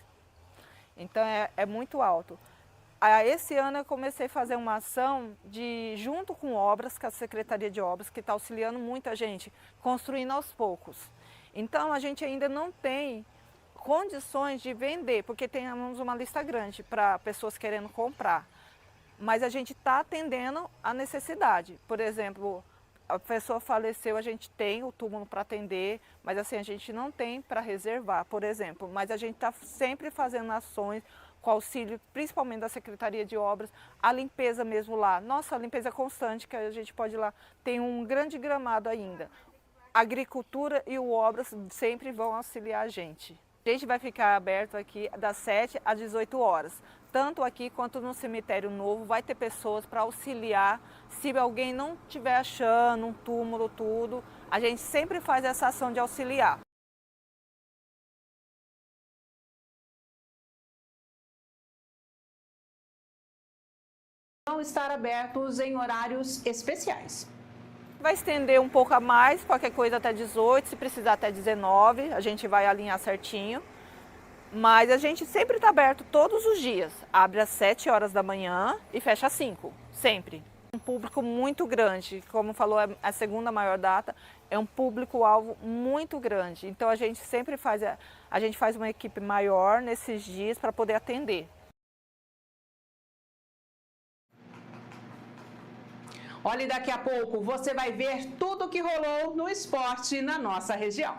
Então é muito alto. Esse ano eu comecei a fazer uma ação junto com obras, com a Secretaria de Obras, que está auxiliando muito a gente, construindo aos poucos. Então, a gente ainda não tem condições de vender, porque temos uma lista grande para pessoas querendo comprar. Mas a gente está atendendo a necessidade. Por exemplo, a pessoa faleceu, a gente tem o túmulo para atender, mas assim, a gente não tem para reservar, por exemplo. Mas a gente está sempre fazendo ações com auxílio, principalmente da Secretaria de Obras, a limpeza mesmo lá. Nossa, a limpeza constante, que a gente pode ir lá, tem um grande gramado ainda. A agricultura e o Obras sempre vão auxiliar a gente. A gente vai ficar aberto aqui das 7 às 18 horas. Tanto aqui quanto no cemitério novo, vai ter pessoas para auxiliar. Se alguém não estiver achando um túmulo, tudo, a gente sempre faz essa ação de auxiliar. Vão estar abertos em horários especiais. Vai estender um pouco a mais, qualquer coisa até 18, se precisar até 19, a gente vai alinhar certinho. Mas a gente sempre está aberto todos os dias, abre às 7 horas da manhã e fecha às 5, sempre. Um público muito grande, como falou, é a segunda maior data, é um público-alvo muito grande. Então a gente sempre faz uma equipe maior nesses dias para poder atender. Olha, daqui a pouco você vai ver tudo o que rolou no esporte na nossa região.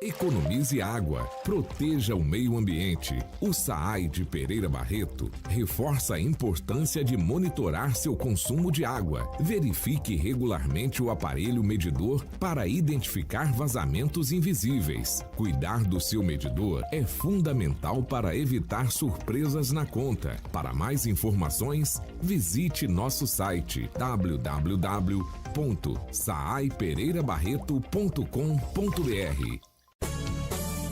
Economize água, proteja o meio ambiente. O SAAI de Pereira Barreto reforça a importância de monitorar seu consumo de água. Verifique regularmente o aparelho medidor para identificar vazamentos invisíveis. Cuidar do seu medidor é fundamental para evitar surpresas na conta. Para mais informações, visite nosso site www.saaipereirabarreto.com.br.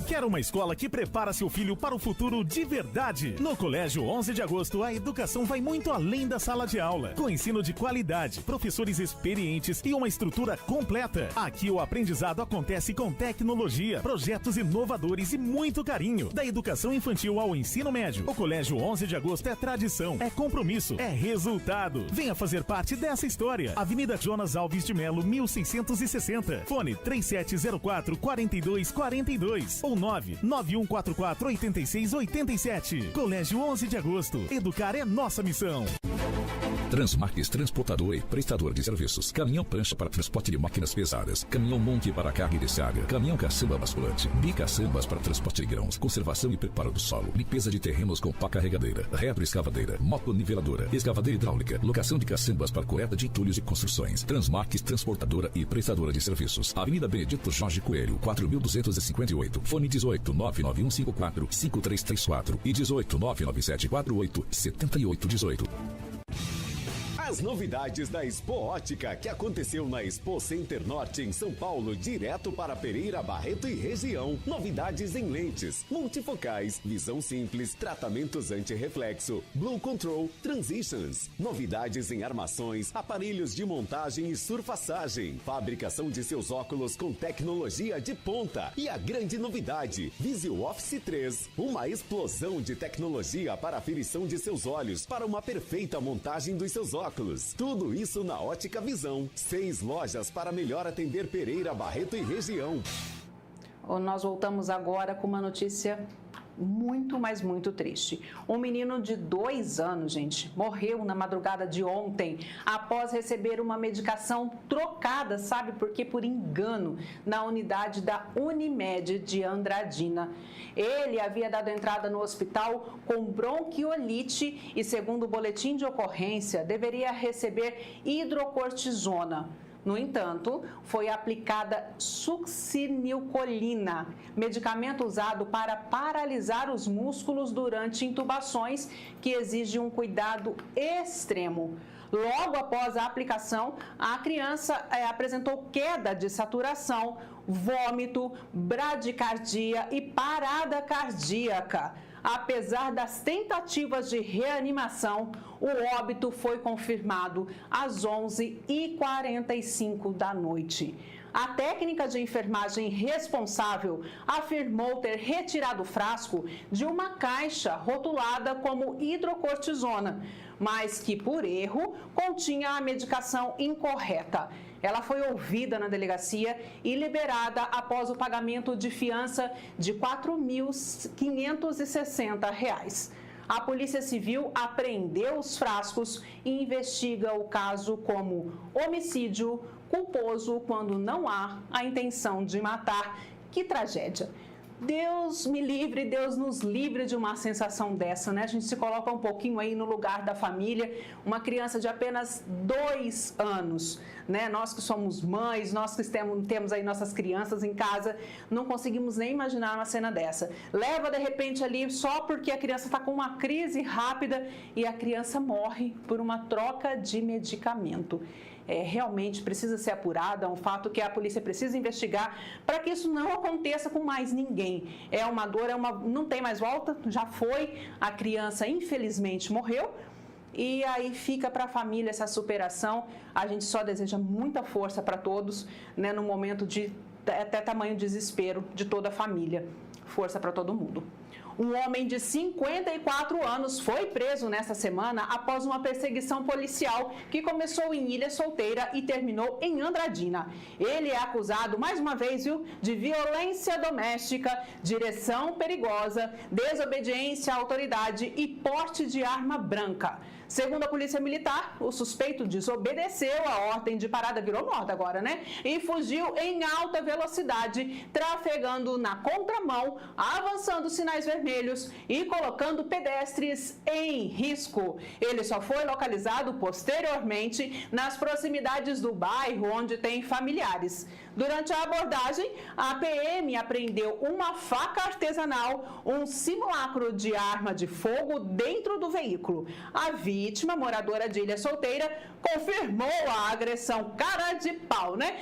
Quer uma escola que prepara seu filho para o futuro de verdade? No Colégio 11 de Agosto, a educação vai muito além da sala de aula. Com ensino de qualidade, professores experientes e uma estrutura completa. Aqui o aprendizado acontece com tecnologia, projetos inovadores e muito carinho. Da educação infantil ao ensino médio, o Colégio 11 de Agosto é tradição, é compromisso, é resultado. Venha fazer parte dessa história. Avenida Jonas Alves de Melo, 1660. Fone 3704-4242 ou 99144-8687. Colégio 11 de Agosto. Educar é nossa missão. Transmarques Transportador e Prestador de Serviços. Caminhão prancha para transporte de máquinas pesadas. Caminhão monte para carga e descarga. Caminhão caçamba basculante. Bicaçambas para transporte de grãos. Conservação e preparo do solo. Limpeza de terrenos com pá carregadeira. Retroescavadeira. Motoniveladora. Escavadeira hidráulica. Locação de caçambas para coleta de entulhos e construções. Transmarques Transportadora e Prestadora de Serviços. Avenida Benedito Jorge Coelho, 4258. Fone 18 99154 5334 e 18 99748 7818. As novidades da Expo Ótica, que aconteceu na Expo Center Norte em São Paulo, direto para Pereira, Barreto e região. Novidades em lentes, multifocais, visão simples, tratamentos anti-reflexo, Blue Control, Transitions. Novidades em armações, aparelhos de montagem e surfaçagem. Fabricação de seus óculos com tecnologia de ponta. E a grande novidade, Visio Office 3. Uma explosão de tecnologia para a aferição de seus olhos, para uma perfeita montagem dos seus óculos. Tudo isso na Ótica Visão. 6 lojas para melhor atender Pereira, Barreto e região. Nós voltamos agora com uma notícia muito, mas muito triste. Um menino de 2 anos, gente, morreu na madrugada de ontem após receber uma medicação trocada, sabe por quê? Por engano, na unidade da Unimed de Andradina. Ele havia dado entrada no hospital com bronquiolite e, segundo o boletim de ocorrência, deveria receber hidrocortisona. No entanto, foi aplicada succinilcolina, medicamento usado para paralisar os músculos durante intubações, que exige um cuidado extremo. Logo após a aplicação, a criança apresentou queda de saturação, vômito, bradicardia e parada cardíaca. Apesar das tentativas de reanimação, o óbito foi confirmado às 11h45 da noite. A técnica de enfermagem responsável afirmou ter retirado o frasco de uma caixa rotulada como hidrocortisona, mas que, por erro, continha a medicação incorreta. Ela foi ouvida na delegacia e liberada após o pagamento de fiança de R$ 4.560. A Polícia Civil apreendeu os frascos e investiga o caso como homicídio culposo quando não há a intenção de matar. Que tragédia! Deus me livre, Deus nos livre de uma sensação dessa, né? A gente se coloca um pouquinho aí no lugar da família, uma criança de apenas 2 anos, né? Nós que somos mães, nós que temos aí nossas crianças em casa, não conseguimos nem imaginar uma cena dessa. Leva de repente ali só porque a criança está com uma crise rápida e a criança morre por uma troca de medicamento. Realmente precisa ser apurado, é um fato que a polícia precisa investigar para que isso não aconteça com mais ninguém. É uma dor, não tem mais volta, já foi, a criança infelizmente morreu e aí fica para a família essa superação. A gente só deseja muita força para todos, né, no momento de até tamanho desespero de toda a família. Força para todo mundo. Um homem de 54 anos foi preso nesta semana após uma perseguição policial que começou em Ilha Solteira e terminou em Andradina. Ele é acusado, mais uma vez, de violência doméstica, direção perigosa, desobediência à autoridade e porte de arma branca. Segundo a Polícia Militar, o suspeito desobedeceu a ordem de parada, virou morta agora, né? E fugiu em alta velocidade, trafegando na contramão, avançando sinais vermelhos e colocando pedestres em risco. Ele só foi localizado posteriormente nas proximidades do bairro onde tem familiares. Durante a abordagem, a PM apreendeu uma faca artesanal, um simulacro de arma de fogo dentro do veículo. A vítima, moradora de Ilha Solteira, confirmou a agressão cara de pau, né?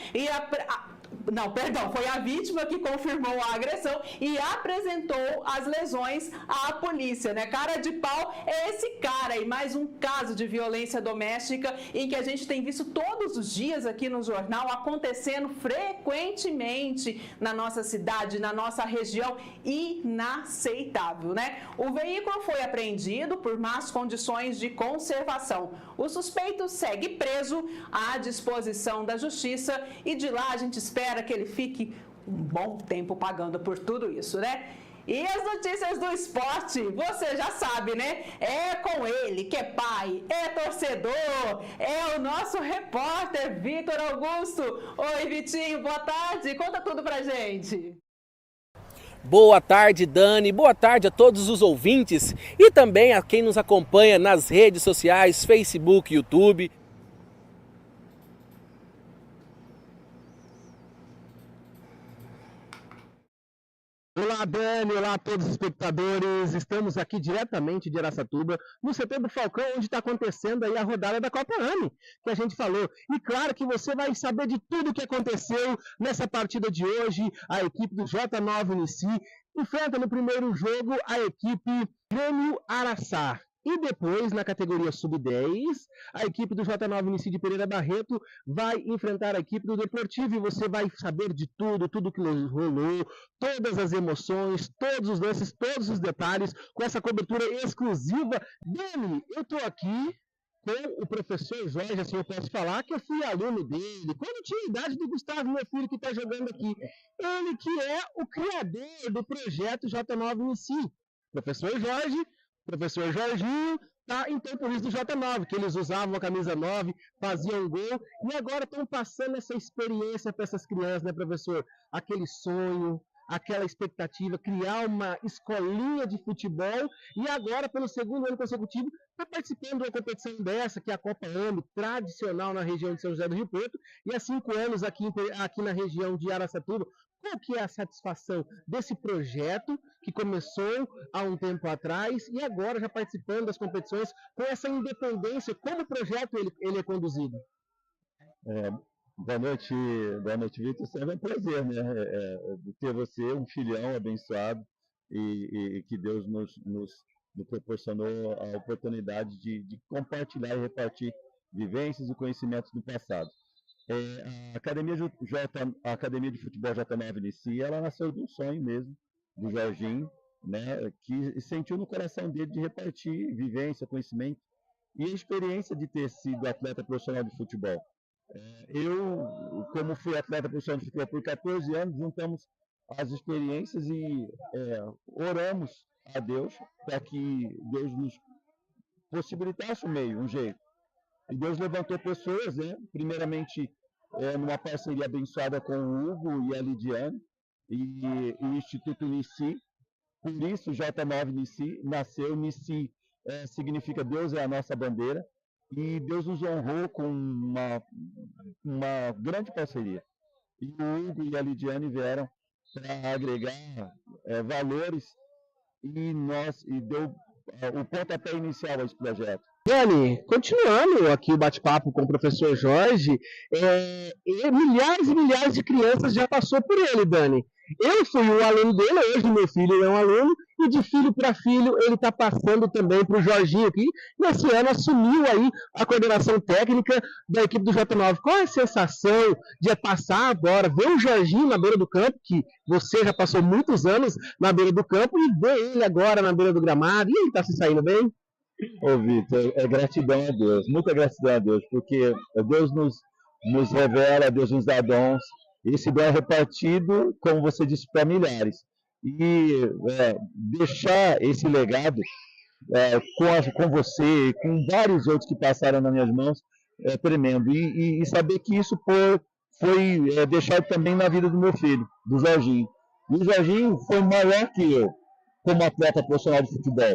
Foi a vítima que confirmou a agressão e apresentou as lesões à polícia, né? Cara de pau é esse cara e mais um caso de violência doméstica em que a gente tem visto todos os dias aqui no jornal acontecendo frequentemente na nossa cidade, na nossa região, inaceitável, né? O veículo foi apreendido por más condições de conservação. O suspeito segue preso à disposição da justiça e de lá a gente espera que ele fique um bom tempo pagando por tudo isso, né? E as notícias do esporte, você já sabe, né? É com ele, que é pai, é torcedor, é o nosso repórter Vitor Augusto. Oi, Vitinho, boa tarde. Conta tudo pra gente. Boa tarde, Dani. Boa tarde a todos os ouvintes e também a quem nos acompanha nas redes sociais, Facebook, YouTube. Olá, Dani, olá a todos os espectadores. Estamos aqui diretamente de Araçatuba, no CT do Falcão, onde está acontecendo aí a rodada da Copa AME, que a gente falou. E claro que você vai saber de tudo o que aconteceu nessa partida de hoje. A equipe do J9 Unici enfrenta no primeiro jogo a equipe Grêmio Araçá. E depois, na categoria Sub-10, a equipe do J9 Unici de Pereira Barreto vai enfrentar a equipe do Deportivo e você vai saber de tudo que rolou, todas as emoções, todos os lances, todos os detalhes, com essa cobertura exclusiva. Dani, eu estou aqui com o professor Jorge, assim eu posso falar, que eu fui aluno dele, quando tinha a idade do Gustavo, meu filho que está jogando aqui. Ele que é o criador do projeto J9 Unici. Professor Jorge, professor Jorginho, tá? Então por isso do J9, que eles usavam a camisa 9, faziam gol, e agora estão passando essa experiência para essas crianças, né, professor? Aquele sonho, aquela expectativa, criar uma escolinha de futebol, e agora, pelo segundo ano consecutivo, está participando de uma competição dessa, que é a Copa AME, tradicional na região de São José do Rio Preto, e há 5 anos aqui na região de Araçatuba. Qual que é a satisfação desse projeto que começou há um tempo atrás e agora já participando das competições com essa independência? Como o projeto ele é conduzido? Boa noite, Vitor. Sempre é um prazer, né? Ter você, um filhão abençoado e que Deus nos proporcionou a oportunidade de compartilhar e repartir vivências e conhecimentos do passado. A Academia de Futebol J9 Unici, ela nasceu de um sonho mesmo, do Jorginho, né, que sentiu no coração dele de repartir vivência, conhecimento e a experiência de ter sido atleta profissional de futebol. Eu, como fui atleta profissional de futebol por 14 anos, juntamos as experiências e oramos a Deus para que Deus nos possibilitasse um jeito. E Deus levantou pessoas, né? Primeiramente, numa parceria abençoada com o Hugo e a Lidiane e o Instituto Unici. Por isso, o J9 Unici nasceu. Unici significa Deus é a nossa bandeira. E Deus nos honrou com uma grande parceria. E o Hugo e a Lidiane vieram para agregar valores e deu o pontapé inicial a esse projeto. Dani, continuando aqui o bate-papo com o professor Jorge, milhares e milhares de crianças já passou por ele, Dani. Eu fui um aluno dele, hoje meu filho é um aluno, e de filho para filho ele está passando também para o Jorginho aqui. Nesse ano assumiu aí a coordenação técnica da equipe do J9. Qual é a sensação de passar agora, ver o Jorginho na beira do campo, que você já passou muitos anos na beira do campo, e ver ele agora na beira do gramado, e ele está se saindo bem? Ô Vitor, gratidão a Deus, muita gratidão a Deus, porque Deus nos revela, Deus nos dá dons, e esse dom é repartido, como você disse, para milhares. E deixar esse legado com você, com vários outros que passaram nas minhas mãos, é tremendo. E saber que isso foi deixado também na vida do meu filho, do Jorginho. E o Jorginho foi maior que eu, como atleta profissional de futebol.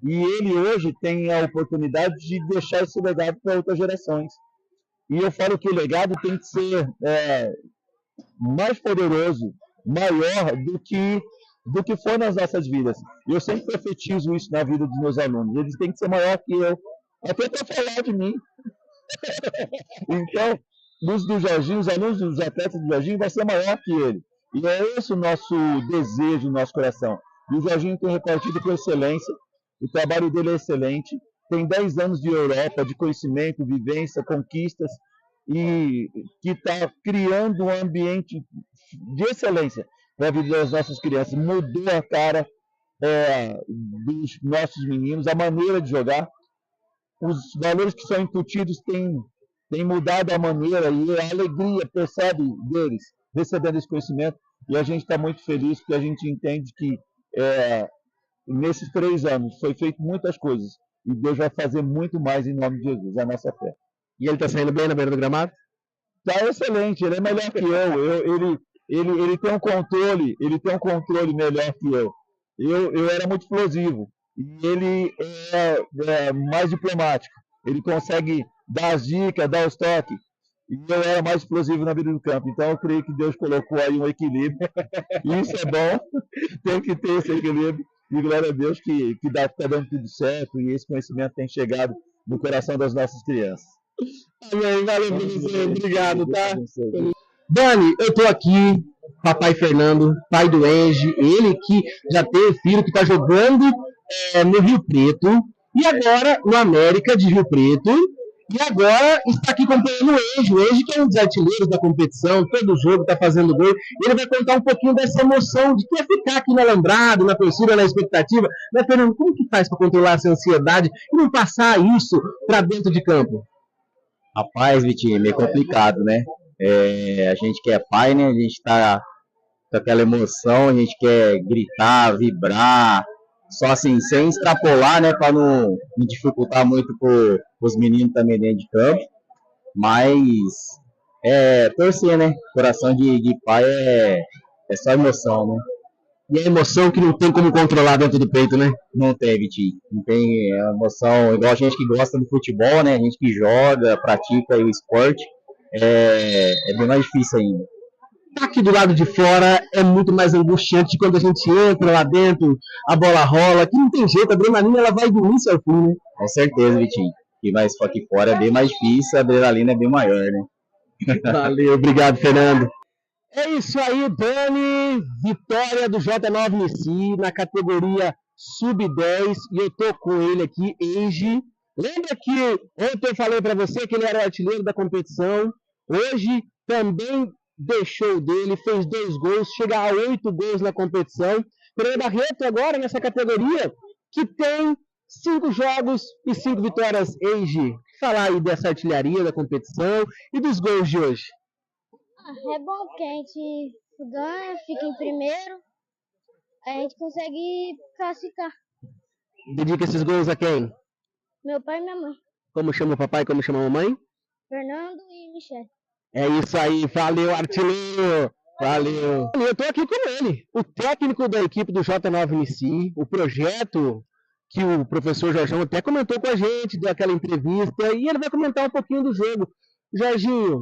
E ele hoje tem a oportunidade de deixar esse legado para outras gerações. E eu falo que o legado tem que ser mais poderoso, maior do que foi nas nossas vidas. E eu sempre profetizo isso na vida dos meus alunos. Eles têm que ser maior que eu, até para falar de mim. Então, do Jorginho, os alunos dos atletas do Jorginho vai ser maior que ele. E é esse o nosso desejo, o nosso coração. E o Jorginho tem repartido com excelência. O trabalho dele é excelente, tem 10 anos de Europa, de conhecimento, vivência, conquistas, e que está criando um ambiente de excelência para a vida das nossas crianças. Mudou a cara dos nossos meninos, a maneira de jogar, os valores que são incutidos têm mudado a maneira e a alegria, percebe, deles, recebendo esse conhecimento, e a gente está muito feliz porque a gente entende que nesses 3 anos foi feito muitas coisas e Deus vai fazer muito mais em nome de Jesus, é a nossa fé. E ele está saindo bem na beira do gramado? Está excelente, ele é melhor que eu. Ele tem um controle melhor que eu. Eu era muito explosivo e ele é mais diplomático. Ele consegue dar as dicas, dar os toques. E eu era mais explosivo na beira do campo. Então eu creio que Deus colocou aí um equilíbrio. E isso é bom. Tem que ter esse equilíbrio. E glória a Deus que está dando tudo certo. E esse conhecimento tem chegado no coração das nossas crianças. Amém. Valeu, professor. Obrigado, tá? Dani, eu tô aqui, papai Fernando, pai do Enge, ele que já teve filho que tá jogando no Rio Preto, e agora no América de Rio Preto, e agora está aqui acompanhando o Enge que é um dos artilheiros da competição, todo jogo está fazendo gol, e ele vai contar um pouquinho dessa emoção de que é ficar aqui no alambrado, na torcida, na expectativa. Né, Fernando, como que faz para controlar essa ansiedade e não passar isso para dentro de campo? Rapaz, Vitinho, é meio complicado, né? A gente que é pai, né? A gente tá com aquela emoção, a gente quer gritar, vibrar, só assim, sem extrapolar, né? Para não me dificultar muito os meninos também dentro de campo. Mas torcer, né? Coração de pai é só emoção, né? E a emoção que não tem como controlar dentro do peito, né? Não tem, Vitinho. Não tem emoção igual a gente que gosta do futebol, né? A gente que joga, pratica o esporte. É bem mais difícil ainda. Aqui do lado de fora é muito mais angustiante quando a gente entra lá dentro, a bola rola, que não tem jeito, a adrenalina ela vai do início ao fim, né? Com certeza, Vitinho. Mas aqui fora é bem mais difícil, a adrenalina é bem maior, né? Valeu, obrigado, Fernando. É isso aí, Dani. Vitória do J9 Nici na categoria Sub-10. E eu tô com ele aqui, Enge. Lembra que ontem eu falei para você que ele era o artilheiro da competição? Hoje também deixou dele, fez 2 gols, chega a 8 gols na competição. Pereira Barreto agora nessa categoria que tem 5 jogos e 5 vitórias. Enge, falar aí dessa artilharia da competição e dos gols de hoje. É bom porque a gente ganha, fica em primeiro, a gente consegue classificar. Dedica esses gols a quem? Meu pai e minha mãe. Como chama o papai e como chama a mamãe? Fernando e Michele. É isso aí, valeu, artilheiro! Valeu! Eu tô aqui com ele, o técnico da equipe do J9 Nici, o projeto que o professor Jorjão até comentou com a gente, deu aquela entrevista, e ele vai comentar um pouquinho do jogo. Jorginho,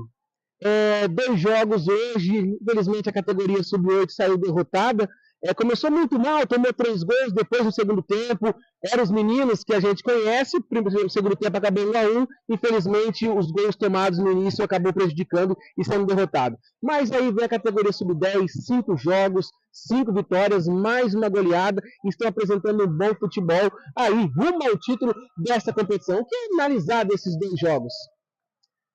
2 jogos hoje, infelizmente a categoria Sub-8 saiu derrotada, começou muito mal, tomou 3 gols depois no segundo tempo, eram os meninos que a gente conhece, o segundo tempo acabou 1-1, infelizmente os gols tomados no início acabou prejudicando e sendo derrotado. Mas aí vem a categoria Sub-10, 5 jogos, 5 vitórias, mais uma goleada, e estão apresentando um bom futebol aí, rumo ao título dessa competição. O que é analisar desses 2 jogos?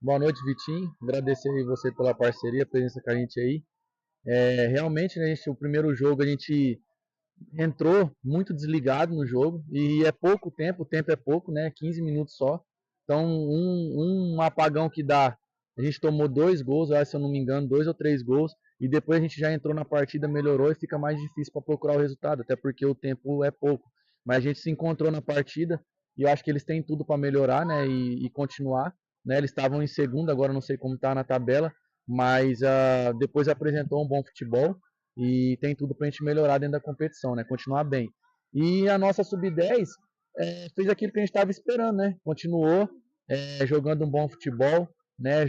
Boa noite, Vitinho. Agradecer aí você pela parceria, a presença com a gente aí. Realmente, né, o primeiro jogo a gente entrou muito desligado no jogo e é pouco tempo, o tempo é pouco, né, 15 minutos só. Então, um apagão que dá, a gente tomou 2 gols, se eu não me engano, 2 ou 3 gols, e depois a gente já entrou na partida, melhorou e fica mais difícil para procurar o resultado, até porque o tempo é pouco. Mas a gente se encontrou na partida e eu acho que eles têm tudo para melhorar, né, e continuar. Né, eles estavam em segundo, agora não sei como está na tabela, mas depois apresentou um bom futebol e tem tudo para a gente melhorar dentro da competição, né, continuar bem. E a nossa Sub-10 fez aquilo que a gente estava esperando, né, continuou jogando um bom futebol, né,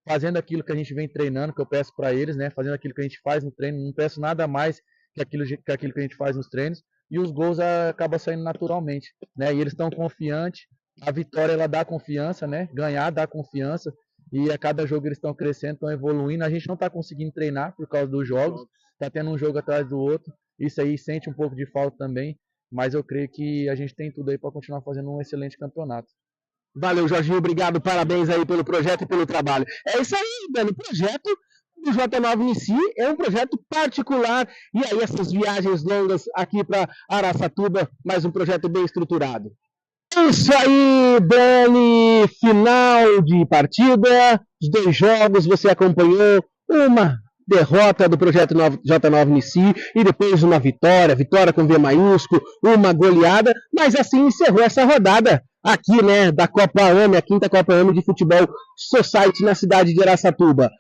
fazendo aquilo que a gente vem treinando, que eu peço para eles, né, fazendo aquilo que a gente faz no treino, não peço nada mais que aquilo que a gente faz nos treinos, e os gols acabam saindo naturalmente, né, e eles estão confiantes. A vitória ela dá confiança, né? Ganhar dá confiança e a cada jogo eles estão crescendo, estão evoluindo. A gente não está conseguindo treinar por causa dos jogos, está tendo um jogo atrás do outro. Isso aí sente um pouco de falta também, mas eu creio que a gente tem tudo aí para continuar fazendo um excelente campeonato. Valeu, Jorginho, obrigado, parabéns aí pelo projeto e pelo trabalho. É isso aí, Dani, o projeto do J9 Nici é um projeto particular e aí essas viagens longas aqui para Araçatuba, mais um projeto bem estruturado. Isso aí, Dani, final de partida, os 2 jogos você acompanhou, uma derrota do projeto J9 Nici, e depois uma vitória com V maiúsculo, uma goleada, mas assim encerrou essa rodada aqui, né, da Copa AME, a 5ª Copa AME de Futebol Society na cidade de Araçatuba.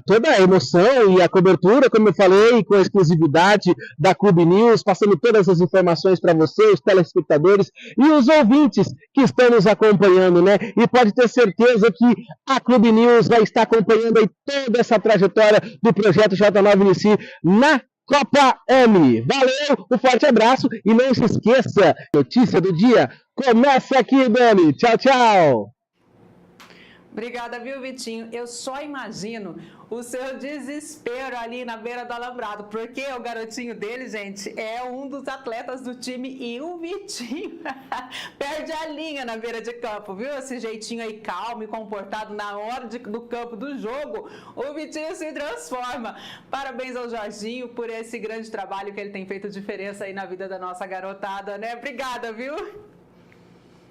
Toda a emoção e a cobertura, como eu falei, com a exclusividade da Clube News, passando todas as informações para você, os telespectadores e os ouvintes que estão nos acompanhando, né? E pode ter certeza que a Clube News vai estar acompanhando aí toda essa trajetória do projeto J9 Nici na Copa AME. Valeu, um forte abraço e não se esqueça, notícia do dia começa aqui, Dani. Tchau, tchau. Obrigada, viu, Vitinho? Eu só imagino o seu desespero ali na beira do alambrado, porque o garotinho dele, gente, é um dos atletas do time e o Vitinho perde a linha na beira de campo, viu? Esse jeitinho aí calmo e comportado na hora do campo do jogo, o Vitinho se transforma. Parabéns ao Jorginho por esse grande trabalho que ele tem feito diferença aí na vida da nossa garotada, né? Obrigada, viu?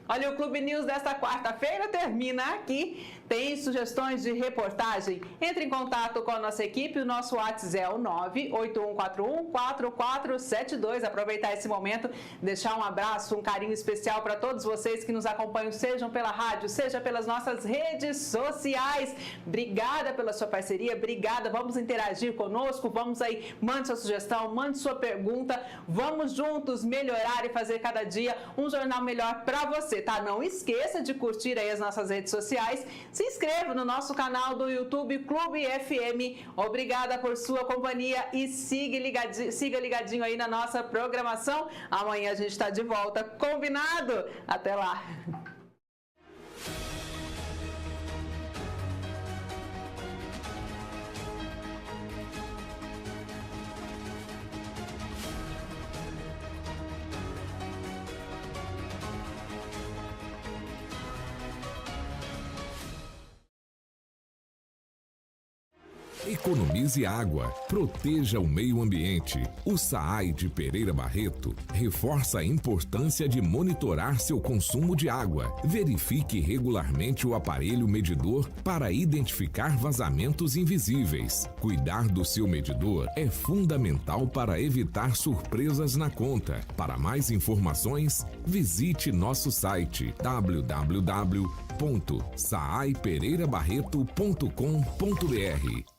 Olha, o Clube News desta quarta-feira termina aqui. Tem sugestões de reportagem? Entre em contato com a nossa equipe. O nosso WhatsApp é o 981414472. Aproveitar esse momento, deixar um abraço, um carinho especial para todos vocês que nos acompanham, sejam pela rádio, seja pelas nossas redes sociais. Obrigada pela sua parceria, obrigada. Vamos interagir conosco, vamos aí, mande sua sugestão, mande sua pergunta. Vamos juntos melhorar e fazer cada dia um jornal melhor para você, tá? Não esqueça de curtir aí as nossas redes sociais. Se inscreva no nosso canal do YouTube Clube FM. Obrigada por sua companhia e siga ligadinho aí na nossa programação. Amanhã a gente está de volta, combinado? Até lá! Economize água, proteja o meio ambiente. O SAAI de Pereira Barreto reforça a importância de monitorar seu consumo de água. Verifique regularmente o aparelho medidor para identificar vazamentos invisíveis. Cuidar do seu medidor é fundamental para evitar surpresas na conta. Para mais informações, visite nosso site www.saaipereirabarreto.com.br.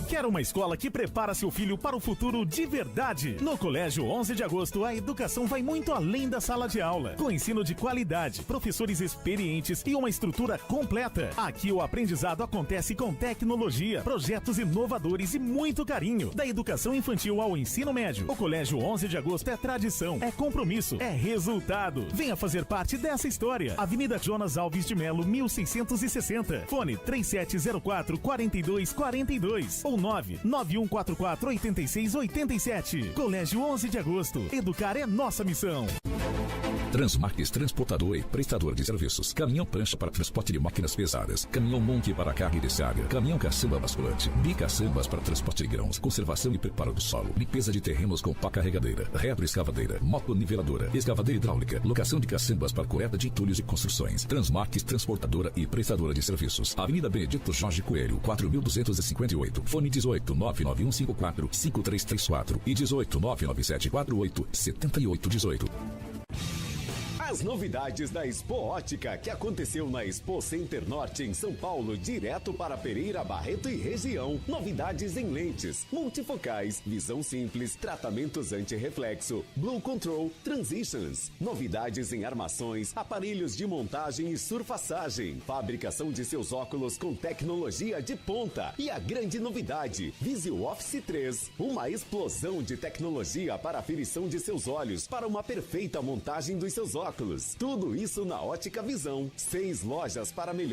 Quer uma escola que prepara seu filho para o futuro de verdade? No Colégio 11 de Agosto, a educação vai muito além da sala de aula. Com ensino de qualidade, professores experientes e uma estrutura completa. Aqui o aprendizado acontece com tecnologia, projetos inovadores e muito carinho. Da educação infantil ao ensino médio, o Colégio 11 de Agosto é tradição, é compromisso, é resultado. Venha fazer parte dessa história. Avenida Jonas Alves de Melo, 1660. Fone 3704-4242 ou 99144-8687. Colégio 11 de Agosto. Educar é nossa missão. Transmarques Transportador e prestador de serviços. Caminhão prancha para transporte de máquinas pesadas. Caminhão monte para carga e descarga. Caminhão caçamba basculante. Bicaçambas para transporte de grãos. Conservação e preparo do solo. Limpeza de terrenos com pá carregadeira. Retroescavadeira. Motoniveladora. Escavadeira hidráulica. Locação de caçambas para coleta de entulhos e construções. Transmarques Transportadora e prestadora de serviços. Avenida Benedito Jorge Coelho, 4258. Fone 18 99154 5334 e 18 99748 7818. As novidades da Expo Ótica, que aconteceu na Expo Center Norte em São Paulo, direto para Pereira, Barreto e região. Novidades em lentes, multifocais, visão simples, tratamentos anti-reflexo, Blue Control, Transitions. Novidades em armações, aparelhos de montagem e surfaçagem. Fabricação de seus óculos com tecnologia de ponta. E a grande novidade, Visio Office 3. Uma explosão de tecnologia para a aferição de seus olhos, para uma perfeita montagem dos seus óculos. Tudo isso na Ótica Visão. 6 lojas para melhor